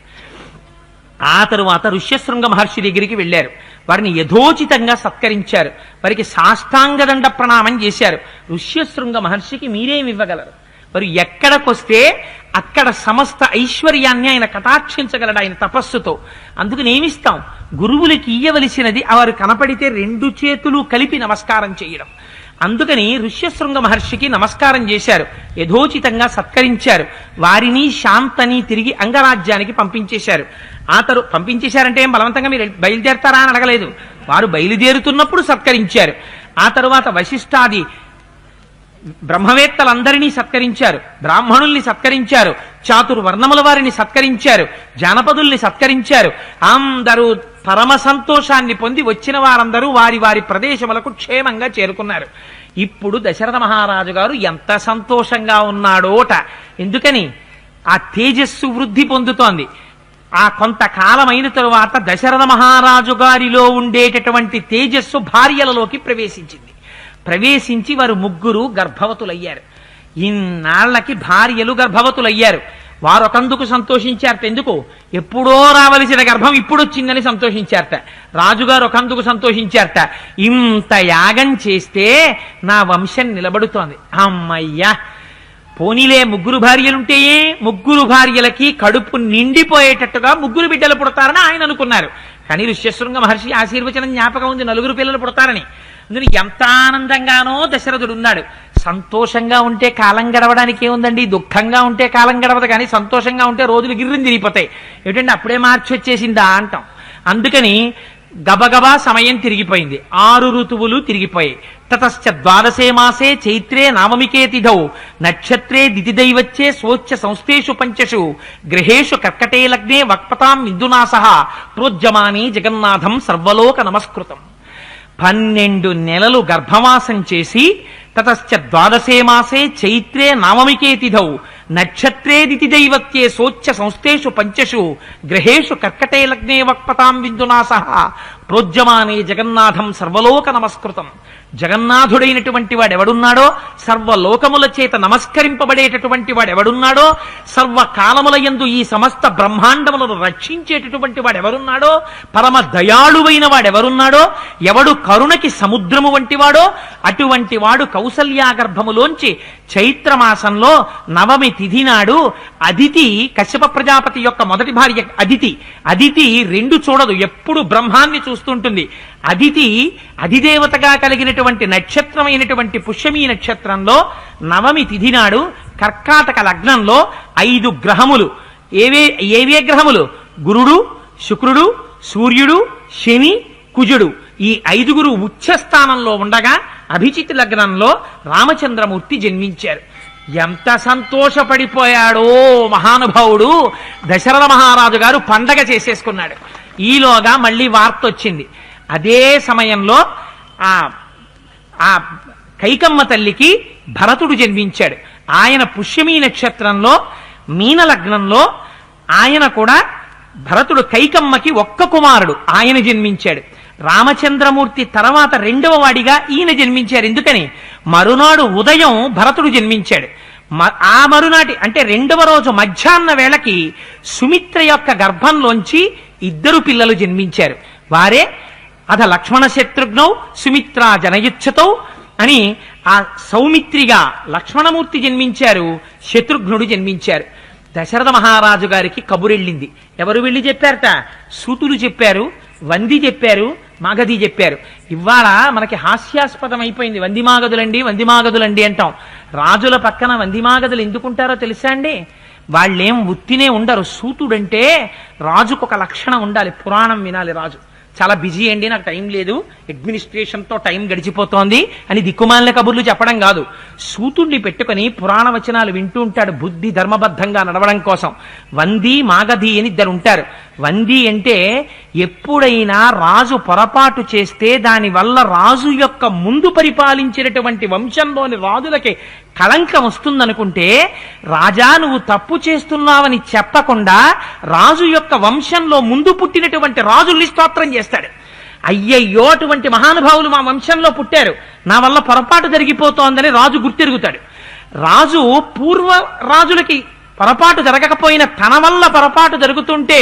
ఆ తరువాత ఋష్యశృంగ మహర్షి దగ్గరికి వెళ్ళారు. వారిని యథోచితంగా సత్కరించారు. వారికి సాష్టాంగదండ ప్రణామం చేశారు. ఋష్యశృంగ మహర్షికి మీరేమి ఇవ్వగలరు? వారు ఎక్కడికొస్తే అక్కడ సమస్త ఐశ్వర్యాన్ని ఆయన కటాక్షించగలడు ఆయన తపస్సుతో. అందుకు నేమిస్తాం, గురువులకి ఇయ్యవలసినది వారు కనపడితే 2 చేతులు కలిపి నమస్కారం చేయడం. అందుకని ఋష్యశృంగ మహర్షికి నమస్కారం చేశారు, యథోచితంగా సత్కరించారు. వారిని శాంతని తిరిగి అంగరాజ్యానికి పంపించేశారు. పంపించేశారంటే ఏం బలవంతంగా మీరు బయలుదేరతారా అని అడగలేదు. వారు బయలుదేరుతున్నప్పుడు సత్కరించారు. ఆ తరువాత వశిష్ఠాది బ్రహ్మవేత్తలందరినీ సత్కరించారు, బ్రాహ్మణుల్ని సత్కరించారు, చాతుర్వర్ణముల వారిని సత్కరించారు, జానపదుల్ని సత్కరించారు. అందరూ పరమ సంతోషాన్ని పొంది వచ్చిన వారందరూ వారి వారి ప్రదేశములకు క్షేమంగా చేరుకున్నారు. ఇప్పుడు దశరథ మహారాజు గారు ఎంత సంతోషంగా ఉన్నాడోట. ఎందుకని? ఆ తేజస్సు వృద్ధి పొందుతోంది. ఆ కొంతకాలమైన తరువాత దశరథ మహారాజు గారిలో ఉండేటటువంటి తేజస్సు భార్యలలోకి ప్రవేశించింది. ప్రవేశించి వారు ముగ్గురు గర్భవతులయ్యారు. ఇన్నాళ్లకి భార్యలు గర్భవతులయ్యారు. వారు ఒకందుకు సంతోషించారట. ఎందుకు? ఎప్పుడో రావలసిన గర్భం ఇప్పుడు వచ్చిందని సంతోషించారట. రాజుగారు ఒకందుకు సంతోషించారట. ఇంత యాగం చేస్తే నా వంశం నిలబడుతోంది. అమ్మయ్యా, పోనీలే ముగ్గురు భార్యలుంటేయే, ముగ్గురు భార్యలకి కడుపు నిండిపోయేటట్టుగా ముగ్గురు బిడ్డలు పుడతారని ఆయన అనుకున్నారు. కానీ ఋష్యశృంగ మహర్షి ఆశీర్వచనం జ్ఞాపకం ఉంది, నలుగురు పిల్లలు పుడతారని. అందుకని ఎంత ఆనందంగానో దశరథుడు ఉన్నాడు. సంతోషంగా ఉంటే కాలం గడవడానికి ఏముందండి, దుఃఖంగా ఉంటే కాలం గడవదు. కానీ సంతోషంగా ఉంటే రోజులు గిర్రిని తిరిగిపోతాయి. ఏమిటంటే అప్పుడే మార్చి వచ్చేసిందా అంటాం. అందుకని గబగబా సమయం తిరిగిపోయింది. 6 ఋతువులు తిరిగిపోయాయి. తతశ్చ ద్వాదశే మాసే చైత్రే నవమికే తిథౌ నక్షత్రే దితిదైవచ్చే స్వోచ్ఛ సంస్థేషు పంచషు గృహేషు కర్కటే లగ్నే వక్పతాం విందునా సహ ప్రోజ్యమాని జగన్నాథం సర్వలోక నమస్కృతం. 12 నెలలు గర్భవాసం చేసి తతశ్చ ద్వాదశే మాసే చైత్రే నవమికే తిథౌ నక్షత్రే దితిదైవత్యే సోచ్ఛ సంస్థేషు పంచషు గృహేషు కర్కటే లగ్నే వక్పతాం విందునా సహ ప్రోజ్యమానే జగన్నాథం సర్వలోక నమస్కృతం. జగన్నాథుడైనటువంటి వాడెవడున్నాడో, సర్వలోకముల చేత నమస్కరింపబడేటటువంటి వాడెవడున్నాడో, సర్వకాలముల యందు ఈ సమస్త బ్రహ్మాండములను రక్షించేటటువంటి వాడెవరున్నాడో, పరమ దయాళువైన వాడెవరున్నాడో, ఎవడు కరుణకి సముద్రము వంటి వాడో అటువంటి వాడు కౌసల్యాగర్భములోంచి చైత్రమాసంలో నవమి తిథి నాడు అదితి, కశ్యప ప్రజాపతి యొక్క మొదటి భార్య అదితి, అదితి 2 చూడదు, ఎప్పుడు బ్రహ్మాన్ని చూస్తుంటుంది. అదితి అధిదేవతగా కలిగినటువంటి నక్షత్రమైనటువంటి పుష్యమీ నక్షత్రంలో నవమి తిథి నాడు కర్కాటక లగ్నంలో 5 గ్రహములు. ఏవే గ్రహములు? గురుడు, శుక్రుడు, సూర్యుడు, శని, కుజుడు. ఈ 5గురు ఉచ్చస్థానంలో ఉండగా అభిజిత్ లగ్నంలో రామచంద్రమూర్తి జన్మించారు. ఎంత సంతోషపడిపోయాడో మహానుభావుడు. దశరథ మహారాజు గారు పండగ చేసేసుకున్నాడు. ఈలోగా మళ్ళీ వార్త వచ్చింది. అదే సమయంలో ఆ కైకమ్మ తల్లికి భరతుడు జన్మించాడు. ఆయన పుష్యమీ నక్షత్రంలో మీన లగ్నంలో ఆయన కూడా భరతుడు కైకమ్మకి ఒక్క కుమారుడు, ఆయన జన్మించాడు. రామచంద్రమూర్తి తర్వాత 2వ వాడిగా ఈయన జన్మించారు. ఎందుకని? మరునాడు ఉదయం భరతుడు జన్మించాడు. ఆ మరునాటి అంటే 2వ రోజు మధ్యాహ్న వేళకి సుమిత్ర యొక్క గర్భంలోంచి 2 పిల్లలు జన్మించారు. వారే అథ లక్ష్మణ శత్రుఘ్నౌ సుమిత్ర జనయుచ్ఛతౌ అని ఆ సౌమిత్రిగా లక్ష్మణమూర్తి జన్మించారు, శత్రుఘ్నుడు జన్మించారు. దశరథ మహారాజు గారికి కబురెళ్ళింది. ఎవరు వెళ్ళి చెప్పారట? సూతులు చెప్పారు, వంది చెప్పారు, మాగధి చెప్పారు. ఇవాళ మనకి హాస్యాస్పదం అయిపోయింది. వందిమాగదులండి వందిమాగదులండి అంటాం. రాజుల పక్కన వందిమాగదులు ఎందుకుంటారో తెలుసా అండి? వాళ్ళేం ఉత్తినే ఉండరు. సూతుడంటే రాజుకు ఒక లక్షణం ఉండాలి. పురాణం వినాలి రాజు. చాలా బిజీ అండి, నాకు టైం లేదు, అడ్మినిస్ట్రేషన్తో టైం గడిచిపోతోంది అని దిక్కుమాలిన కబుర్లు చెప్పడం కాదు. సూతుడిని పెట్టుకుని పురాణ వచనాలు వింటూ ఉంటాడు బుద్ధి ధర్మబద్ధంగా నడవడం కోసం. వంది మాగధి అని 2 ఉంటారు. వంది అంటే ఎప్పుడైనా రాజు పొరపాటు చేస్తే దానివల్ల రాజు యొక్క ముందు పరిపాలించినటువంటి వంశంలోని రాజులకి కళంకం వస్తుందనుకుంటే రాజా నువ్వు తప్పు చేస్తున్నావని చెప్పకుండా రాజు యొక్క వంశంలో ముందు పుట్టినటువంటి రాజుల్ని స్తోత్రం చేస్తాడు. అయ్యయ్యో అటువంటి మహానుభావులు మా వంశంలో పుట్టారు, నా వల్ల పొరపాటు జరిగిపోతోందని రాజు గుర్తెరుగుతాడు. రాజు పూర్వ రాజులకి పొరపాటు జరగకపోయినా తన వల్ల పొరపాటు జరుగుతుంటే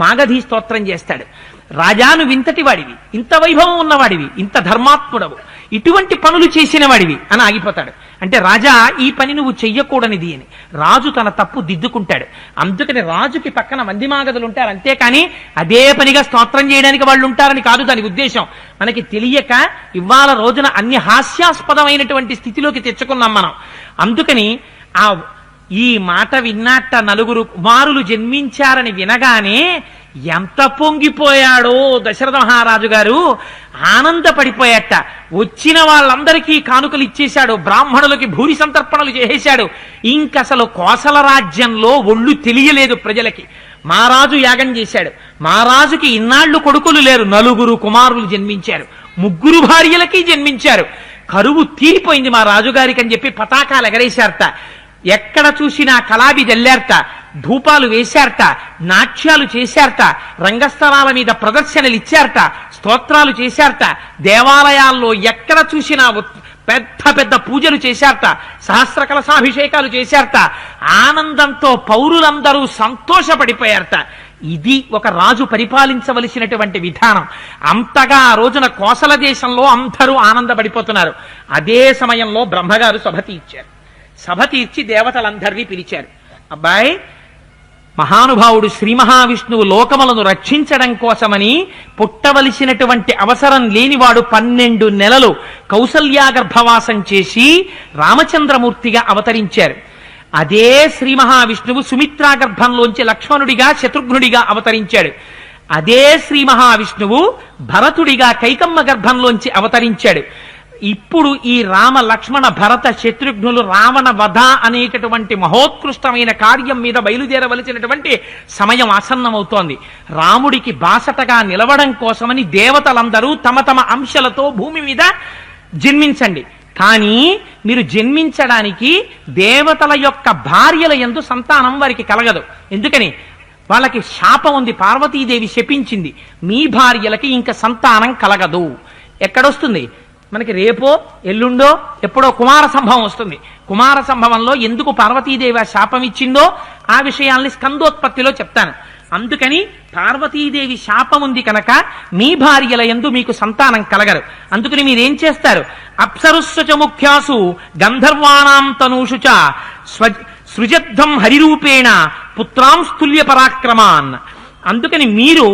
మాగధి స్తోత్రం చేస్తాడు. రాజా నువ్వు ఇంతటి వాడివి, ఇంత వైభవం ఉన్నవాడివి, ఇంత ధర్మాత్ముడవు, ఇటువంటి పనులు చేసిన వాడివి అని ఆగిపోతాడు. అంటే రాజా ఈ పని నువ్వు చెయ్యకూడనిది అని రాజు తన తప్పు దిద్దుకుంటాడు. అందుకని రాజుకి పక్కన వందిమాగదులు ఉంటారు, అంతేకాని అదే పనిగా స్తోత్రం చేయడానికి వాళ్ళు ఉంటారని కాదు దాని ఉద్దేశం. మనకి తెలియక ఇవాళ రోజున అన్ని హాస్యాస్పదమైనటువంటి స్థితిలోకి తెచ్చుకున్నాం మనం. అందుకని ఈ మాట విన్నట్ట 4 కుమారులు జన్మించారని వినగానే ఎంత పొంగిపోయాడో దశరథ మహారాజు గారు. ఆనందపడిపోయాట. వచ్చిన వాళ్ళందరికీ కానుకలు ఇచ్చేశాడు, బ్రాహ్మణులకి భూరి సంతర్పణలు చేసేశాడు. ఇంకసలు కోసల రాజ్యంలో ఒళ్ళు తెలియలేదు ప్రజలకి. మహారాజు యాగం చేశాడు. మహారాజుకి ఇన్నాళ్లు కొడుకులు లేరు, 4 కుమారులు జన్మించారు, 3 భార్యలకి జన్మించారు. కరువు తీరిపోయింది మా రాజుగారికి అని చెప్పి పతాకాలు ఎగరేశారట. ఎక్కడ చూసినా కలాబి జల్లారట, ధూపాలు వేశారట, నాట్యాలు చేశారట, రంగస్థలాల మీద ప్రదర్శనలు ఇచ్చారట, స్తోత్రాలు చేశారట. దేవాలయాల్లో ఎక్కడ చూసినా పెద్ద పెద్ద పూజలు చేశారట, సహస్ర కలశాభిషేకాలు చేశారట. ఆనందంతో పౌరులందరూ సంతోషపడిపోయారట. ఇది ఒక రాజు పరిపాలించవలసినటువంటి విధానం. అంతగా ఆ రోజున కోసల దేశంలో అందరూ ఆనందపడిపోతున్నారు. అదే సమయంలో బ్రహ్మగారు సభ తీర్చారు. సభ తీర్చి దేవతలందరినీ పిలిచారు. అబ్బాయి, మహానుభావుడు శ్రీ మహావిష్ణువు లోకములను రక్షించడం కోసమని పుట్టవలసినటువంటి అవసరం లేనివాడు 12 నెలలు కౌసల్యాగర్భవాసం చేసి రామచంద్రమూర్తిగా అవతరించారు. అదే శ్రీ మహావిష్ణువు సుమిత్రా గర్భంలోంచి లక్ష్మణుడిగా శత్రుఘ్నుడిగా అవతరించాడు. అదే శ్రీ మహావిష్ణువు భరతుడిగా కైకమ్మ గర్భంలోంచి అవతరించాడు. ఇప్పుడు ఈ రామ లక్ష్మణ భరత శత్రుఘ్నులు రావణ వధ అనేటటువంటి మహోత్కృష్టమైన కార్యం మీద బయలుదేరవలసినటువంటి సమయం ఆసన్నమవుతోంది. రాముడికి బాసటగా నిలవడం కోసమని దేవతలందరూ తమ తమ అంశలతో భూమి మీద జన్మించండి, కానీ మీరు జన్మించడానికి దేవతల యొక్క భార్యల యందు సంతానం వారికి కలగదు. ఎందుకని? వాళ్ళకి శాపం ఉంది. పార్వతీదేవి శపించింది, మీ భార్యలకి ఇంకా సంతానం కలగదు. ఎక్కడొస్తుంది మనకి? రేపో ఎల్లుండో ఎప్పుడో కుమార సంభవం వస్తుంది. కుమార సంభవంలో ఎందుకు పార్వతీదేవి ఆ శాపం ఇచ్చిందో ఆ విషయాల్ని స్కందోత్పత్తిలో చెప్తాను. అందుకని పార్వతీదేవి శాపం ఉంది కనుక మీ భార్యల యందు మీకు సంతానం కలగరు. అందుకని మీరేం చేస్తారు? అప్సరుస్సు చ ముఖ్యాసు గంధర్వాణాం తనూషు చ సృజద్ధం హరిరూపేణ పుత్రాంస్తుల్య పరాక్రమాన్. అందుకని మీరు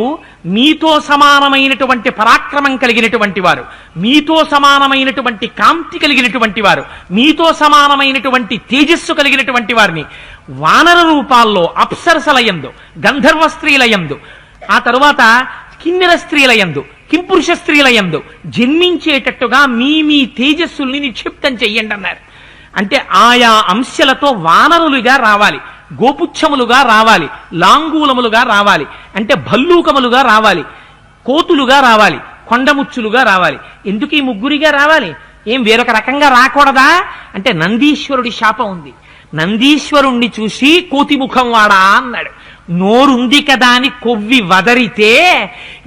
మీతో సమానమైనటువంటి పరాక్రమం కలిగినటువంటి వారు, మీతో సమానమైనటువంటి కాంతి కలిగినటువంటి వారు, మీతో సమానమైనటువంటి తేజస్సు కలిగినటువంటి వారిని వానర రూపాల్లో అప్సరసలయందు, గంధర్వ స్త్రీలయందు, ఆ తరువాత కిన్నెర స్త్రీలయందు, కింపురుష స్త్రీలయందు జన్మించేటట్టుగా మీ మీ తేజస్సుల్ని నిక్షిప్తం చెయ్యండి అన్నారు. అంటే ఆయా అంశలతో వానరులుగా రావాలి, గోపుచ్చములుగా రావాలి, లాంగూలములుగా రావాలి, అంటే భల్లూకములుగా రావాలి, కోతులుగా రావాలి, కొండముచ్చులుగా రావాలి. ఎందుకు ఈ ముగ్గురిగా రావాలి? ఏం వేరొక రకంగా రాకూడదా అంటే నందీశ్వరుడి శాపం ఉంది. నందీశ్వరుణ్ణి చూసి కోతిముఖం వాడా అన్నాడు. నోరుంది కదా అని కొవ్వి వదరితే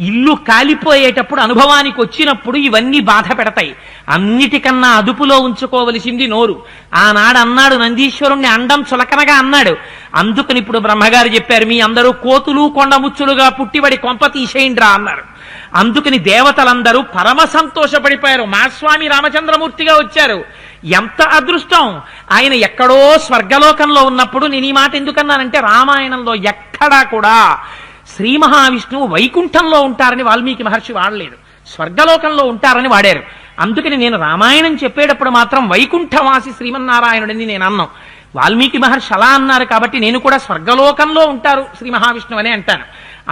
ఇల్లు కాలిపోయేటప్పుడు అనుభవానికి వచ్చినప్పుడు ఇవన్నీ బాధ పెడతాయి. అన్నిటికన్నా అదుపులో ఉంచుకోవలసింది నోరు. ఆనాడు అన్నాడు నందీశ్వరుణ్ణి అండం చులకనగా అన్నాడు. అందుకని ఇప్పుడు బ్రహ్మగారు చెప్పారు, మీ అందరూ కోతులు కొండముచ్చులుగా పుట్టిబడి కొంప తీసేయండిరా అన్నారు. అందుకని దేవతలందరూ పరమ సంతోషపడిపోయారు. మా స్వామి రామచంద్రమూర్తిగా వచ్చారు. ఎంత అదృష్టం! ఆయన ఎక్కడో స్వర్గలోకంలో ఉన్నప్పుడు నేను ఈ మాట ఎందుకన్నానంటే, రామాయణంలో ఎక్కడా కూడా శ్రీ మహావిష్ణువు వైకుంఠంలో ఉంటారని వాల్మీకి మహర్షి వాడలేదు, స్వర్గలోకంలో ఉంటారని వాడారు. అందుకని నేను రామాయణం చెప్పేటప్పుడు మాత్రం వైకుంఠవాసి శ్రీమన్నారాయణుడిని నేను అన్నాం. వాల్మీకి మహర్షి అలా అన్నారు కాబట్టి నేను కూడా స్వర్గలోకంలో ఉంటారు శ్రీ మహావిష్ణువు అని అంటాను.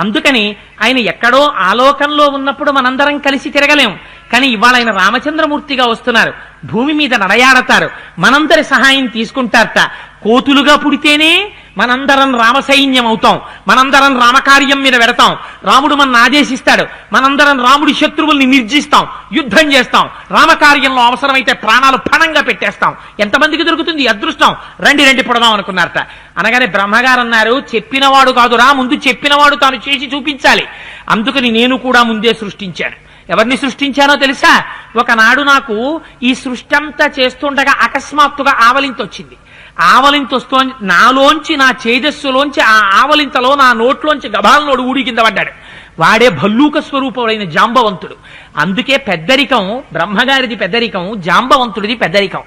అందుకని ఆయన ఎక్కడో ఆలోకంలో ఉన్నప్పుడు మనందరం కలిసి తిరగలేం. కానీ ఇవాళ ఆయన రామచంద్రమూర్తిగా వస్తున్నారు, భూమి మీద నడయాడతారు, మనందరి సహాయం తీసుకుంటారట. కోతులుగా పుడితేనే మనందరం రామసైన్యం అవుతాం, మనందరం రామకార్యం మీద పెడతాం, రాముడు మన ఆదేశిస్తాడు, మనందరం రాముడి శత్రువుల్ని నిర్జిస్తాం, యుద్ధం చేస్తాం, రామకార్యంలో అవసరమైతే ప్రాణాలు పణంగా పెట్టేస్తాం. ఎంతమందికి దొరుకుతుంది అదృష్టం? రండి రండి పుడదాం అనుకున్నారట. అనగానే బ్రహ్మగారు అన్నారు, చెప్పినవాడు కాదురా, ముందు చెప్పినవాడు తాను చేసి చూపించాలి. అందుకని నేను కూడా ముందే సృష్టించాను. ఎవరిని సృష్టించానో తెలుసా? ఒకనాడు నాకు ఈ సృష్టి అంతా చేస్తుండగా అకస్మాత్తుగా ఆవలింత వచ్చింది. ఆవలింత వస్తూ నాలోంచి, నా చేజస్సులోంచి ఆ ఆవలింతలో నా నోట్లోంచి గభాలనోడు ఊడి కింద పడ్డాడు. వాడే భల్లూక స్వరూపుడైన జాంబవంతుడు. అందుకే పెద్దరికం బ్రహ్మగారిది పెద్దరికం, జాంబవంతుడిది పెద్దరికం.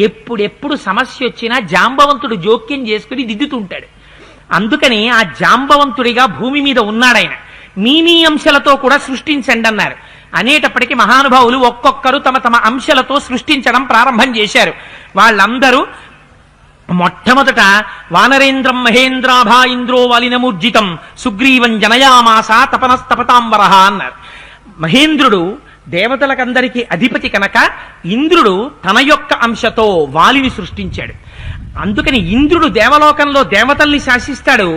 ఎప్పుడెప్పుడు సమస్య వచ్చినా జాంబవంతుడు జోక్యం చేసుకుని దిద్దుతుంటాడు. అందుకని ఆ జాంబవంతుడిగా భూమి మీద ఉన్నాడాయన. మీ అంశాలతో కూడా సృష్టించండి అన్నారు. అనేటప్పటికీ మహానుభావులు ఒక్కొక్కరు తమ తమ అంశాలతో సృష్టించడం ప్రారంభం చేశారు. వాళ్ళందరూ మొట్టమొదట వానరేంద్రం మహేంద్రాభా ఇంద్రో వాలినమూర్జితం సుగ్రీవం జనయామాస తపనస్తపతాంబరహ అన్నారు. మహేంద్రుడు దేవతలకందరికీ అధిపతి కనుక ఇంద్రుడు తన యొక్క అంశతో వాలిని సృష్టించాడు. అందుకని ఇంద్రుడు దేవలోకంలో దేవతల్ని శాసిస్తాడు,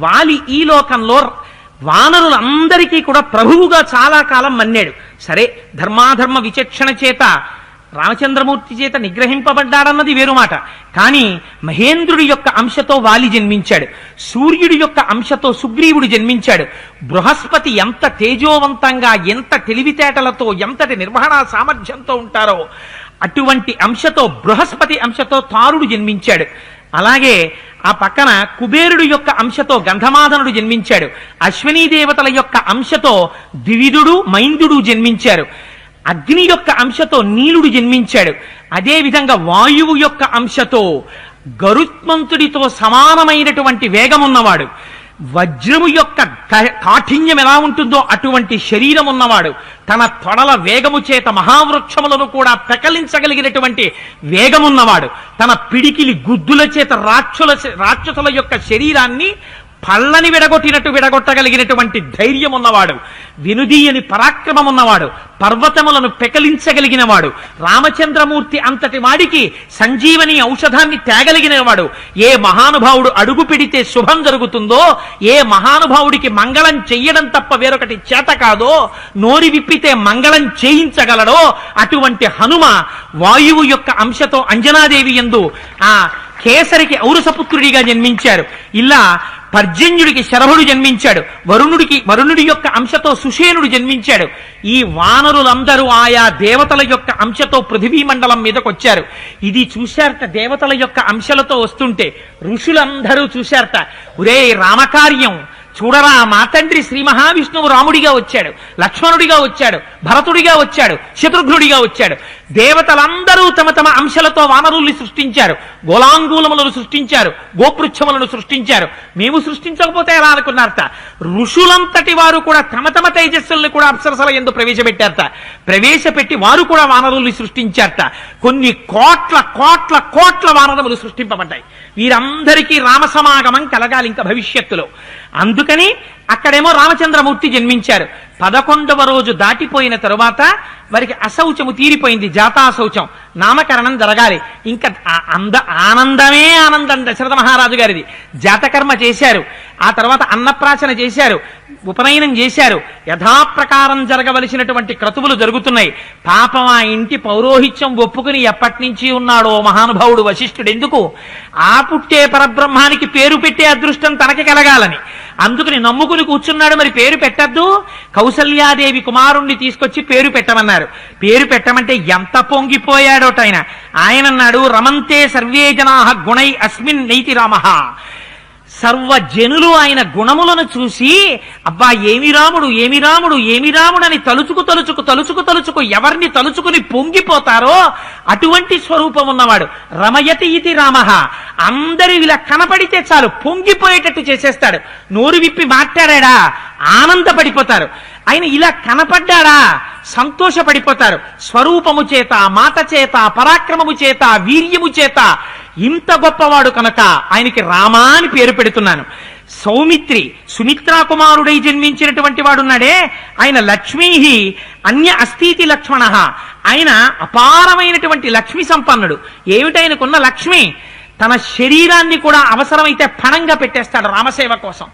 వాలి ఈ లోకంలో వానరులందరికీ కూడా ప్రభువుగా చాలా కాలం మన్నాడు. సరే, ధర్మాధర్మ విచక్షణ చేత రామచంద్రమూర్తి చేత నిగ్రహింపబడ్డాడన్నది వేరు మాట. కానీ మహేంద్రుడి యొక్క అంశతో వాలి జన్మించాడు, సూర్యుడి యొక్క అంశతో సుగ్రీవుడు జన్మించాడు. బృహస్పతి ఎంత తేజోవంతంగా, ఎంత తెలివితేటలతో, ఎంతటి నిర్వహణ సామర్థ్యంతో ఉంటారో అటువంటి అంశతో బృహస్పతి అంశతో తారుడు జన్మించాడు. అలాగే ఆ పక్కన కుబేరుడు యొక్క అంశతో గంధమాదనుడు జన్మించాడు. అశ్వినీ దేవతల యొక్క అంశతో ద్వివిధుడు మైందుడు జన్మించారు. అగ్ని యొక్క అంశతో నీలుడు జన్మించాడు. అదే విధంగా వాయువు యొక్క అంశతో గరుత్మంతుడితో సమానమైనటువంటి వేగం ఉన్నవాడు, వజ్రము యొక్క కాఠిన్యం ఎలా ఉంటుందో అటువంటి శరీరం ఉన్నవాడు, తన తొడల వేగము చేత మహావృక్షములను కూడా పెకలించగలిగినటువంటి వేగమున్నవాడు, తన పిడికిలి గుద్దుల చేత రాక్షసుల యొక్క శరీరాన్ని పళ్ళని విడగొట్టగలిగినటువంటి ధైర్యం ఉన్నవాడు, వినుదీయని పరాక్రమం ఉన్నవాడు, పర్వతములను పెకలించగలిగిన వాడు, రామచంద్రమూర్తి అంతటి వాడికి సంజీవని ఔషధాన్ని తేగలిగినవాడు. ఏ మహానుభావుడు అడుగు పెడితే శుభం జరుగుతుందో, ఏ మహానుభావుడికి మంగళం చెయ్యడం తప్ప వేరొకటి చేత కాదో, నోరి విప్పితే మంగళం చేయించగలడో అటువంటి హనుమ వాయువు యొక్క అంశతో అంజనాదేవి యందు ఆ కేసరికి ఔరసపుత్రుడిగా జన్మించారు. ఇలా పర్జన్యుడికి శరభుడు జన్మించాడు. వరుణుడి యొక్క అంశతో సుషేనుడు జన్మించాడు. ఈ వానరులందరూ ఆయా దేవతల యొక్క అంశతో పృథివీ మండలం మీదకి వచ్చారు. ఇది చూశారట. దేవతల యొక్క అంశాలతో వస్తుంటే ఋషులందరూ చూశారట. ఒరే రామకార్యం చూడరా, మా తండ్రి శ్రీ మహావిష్ణువు రాముడిగా వచ్చాడు, లక్ష్మణుడిగా వచ్చాడు, భరతుడిగా వచ్చాడు, శత్రుఘ్నుడిగా వచ్చాడు. దేవతలందరూ తమ తమ అంశాలతో వానరుల్ని సృష్టించారు, గోలాంగూలములను సృష్టించారు, గోపృచ్ఛములను సృష్టించారు. మేము సృష్టించకపోతే ఎలా అనుకున్నారట. ఋషులంతటి వారు కూడా తమ తమ తేజస్సుల్ని కూడా అప్సరసల యందు ప్రవేశపెట్టారట. ప్రవేశపెట్టి వారు కూడా వానరుల్ని సృష్టించారట. కొన్ని కోట్ల కోట్ల కోట్ల వానరములు సృష్టింపబడ్డాయి. వీరందరికీ రామసమాగమం కలగాలి ఇంకా భవిష్యత్తులో. అందుకని అక్కడేమో రామచంద్రమూర్తి జన్మించారు. 11వ రోజు దాటిపోయిన తరువాత వారికి అశౌచము తీరిపోయింది, జాతాశౌచం, నామకరణం జరగాలి. ఇంకా ఆనందమే ఆనందం దశరథ మహారాజు గారిది. జాతకర్మ చేశారు, ఆ తర్వాత అన్నప్రాశన చేశారు, ఉపనయనం చేశారు. యథాప్రకారం జరగవలసినటువంటి క్రతువులు జరుగుతున్నాయి. పాపం ఆ ఇంటి పౌరోహిత్యం ఒప్పుకుని ఎప్పటి నుంచి ఉన్నాడో మహానుభావుడు వశిష్ఠుడు. ఎందుకు? ఆ పుట్టే పరబ్రహ్మానికి పేరు పెట్టే అదృష్టం తనకి కలగాలని. అందుకని నమ్ముకుని కూర్చున్నాడు. మరి పేరు పెట్టద్దు, కౌసల్యాదేవి కుమారుణ్ణి తీసుకొచ్చి పేరు పెట్టమన్నారు. పేరు పెట్టమంటే ఎంత పొంగిపోయాడోటైన. ఆయన అన్నాడు, రమంతే సర్వే జనాః గుణై అస్మిన్ నైతి రామః. సర్వజనులు ఆయన గుణములను చూసి అబ్బా ఏమి రాముడు ఏమి రాముడు ఏమి రాముడు అని తలుచుకు ఎవరిని తలుచుకుని పొంగిపోతారో అటువంటి స్వరూపం ఉన్నవాడు. రమయతి ఇది రామః. అందరూ ఇలా కనపడితే చాలు పొంగిపోయేటట్టు చేసేస్తాడు. నోరు విప్పి మాట్లాడా ఆనందపడిపోతారు. ఆయన ఇలా కనపడ్డాడా సంతోషపడిపోతారు. స్వరూపము చేత, మాట చేత, పరాక్రమము చేత, వీర్యము చేత ఇంత గొప్పవాడు కనుక ఆయనకి రామ అని పేరు పెడుతున్నాను. సౌమిత్రి సుమిత్రా కుమారుడై జన్మించినటువంటి వాడున్నాడే ఆయన లక్ష్మీ అన్య అస్థితి లక్ష్మణ. ఆయన అపారమైనటువంటి లక్ష్మి సంపన్నుడు. ఏమిటైనకున్న లక్ష్మి? తన శరీరాన్ని కూడా అవసరమైతే పణంగా పెట్టేస్తాడు రామసేవ కోసం.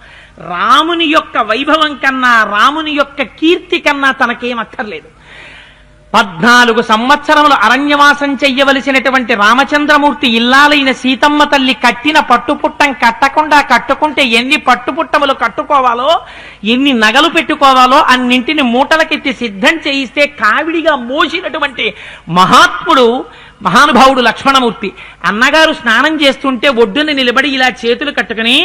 రాముని యొక్క వైభవం కన్నా, రాముని యొక్క కీర్తి కన్నా తనకేం అక్కర్లేదు. 14 సంవత్సరములు అరణ్యవాసం చెయ్యవలసినటువంటి రామచంద్రమూర్తి ఇల్లాలైన సీతమ్మ తల్లి కట్టిన పట్టుపుట్టం కట్టకుండా కట్టుకుంటే ఎన్ని పట్టుపుట్టములు కట్టుకోవాలో, ఎన్ని నగలు పెట్టుకోవాలో అన్నింటిని మూటలకెత్తి సిద్ధం చేయిస్తే కావిడిగా మోసినటువంటి మహాత్ముడు మహానుభావుడు లక్ష్మణమూర్తి. అన్నగారు స్నానం చేస్తుంటే ఒడ్డుని నిలబడి ఇలా చేతులు కట్టుకుని,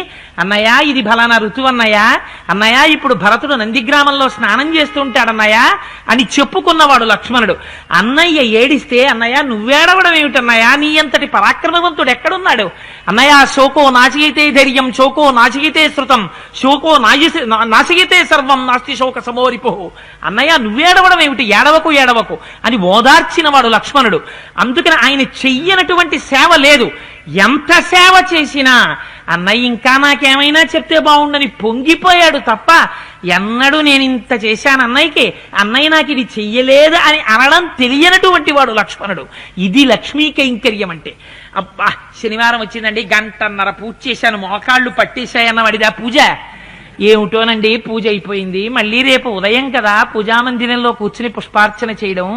అన్నయ్య ఇది ఫలానా ఋతువు అన్నయ్య, అన్నయ్య ఇప్పుడు భరతుడు నందిగ్రామంలో స్నానం చేస్తుంటాడన్నయ్య అని చెప్పుకున్నవాడు లక్ష్మణుడు. అన్నయ్య ఏడిస్తే, అన్నయ్య నువ్వేడవడం ఏమిటన్నయ్య, నీ అంతటి పరాక్రమవంతుడు ఎక్కడున్నాడు అన్నయ్య? శోకో నాశయితే ధైర్యం, శోకో నాశయితే శృతం, శోకో నాశయితే సర్వం, నాస్తి శోక సమోరిపో. అన్నయ్య నువ్వేడవడం ఏమిటి, ఏడవకు అని ఓదార్చిన వాడు లక్ష్మణుడు. అందుకని ఆయన చెయ్యనటువంటి సేవ లేదు. ఎంత సేవ చేసినా అన్నయ్య ఇంకా నాకేమైనా చెప్తే బాగుండని పొంగిపోయాడు తప్ప ఎన్నడూ నేను ఇంత చేశాను అన్నయ్యకి, అన్నయ్య నాకు ఇది చెయ్యలేదు అని అనడం తెలియనటువంటి వాడు లక్ష్మణుడు. ఇది లక్ష్మీ కైంకర్యం అంటే. అబ్బా శనివారం వచ్చిందండి, 1.5 గంట పూజ చేశాను, మోకాళ్ళు పట్టేశాయన్నవాడిదా పూజ? ఏమిటోనండి పూజ అయిపోయింది, మళ్ళీ రేపు ఉదయం కదా పూజామందిరంలో కూర్చుని పుష్పార్చన చేయడం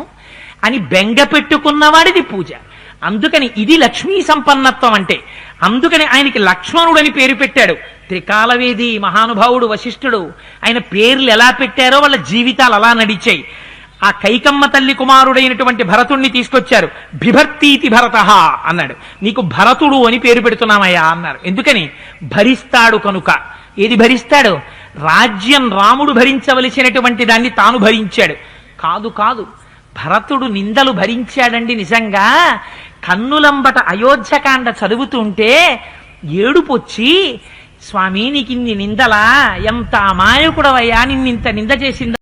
అని బెంగ పెట్టుకున్నవాడిది పూజ. అందుకని ఇది లక్ష్మీ సంపన్నత్వం అంటే. అందుకని ఆయనకి లక్ష్మణుడని పేరు పెట్టాడు. త్రికాలవేది మహానుభావుడు వశిష్ఠుడు. ఆయన పేర్లు ఎలా పెట్టారో వాళ్ళ జీవితాలు అలా నడిచాయి. ఆ కైకమ్మ తల్లి కుమారుడైనటువంటి భరతుణ్ణి తీసుకొచ్చారు. బిభర్తీతి భరత అన్నాడు. నీకు భరతుడు అని పేరు పెడుతున్నామయ్యా అన్నారు. ఎందుకని? భరిస్తాడు కనుక. ఏది భరిస్తాడు? రాజ్యం రాముడు భరించవలసినటువంటి దాన్ని తాను భరించాడు. కాదు కాదు, భరతుడు నిందలు భరించాడండి. నిజంగా కన్నులంబట అయోధ్యకాండ చదువుతుంటే ఏడుపొచ్చి, స్వామి నీకు ఇన్ని నిందలా, ఎంత అమాయకుడవయ్యా, నిన్నింత నింద చేసిందా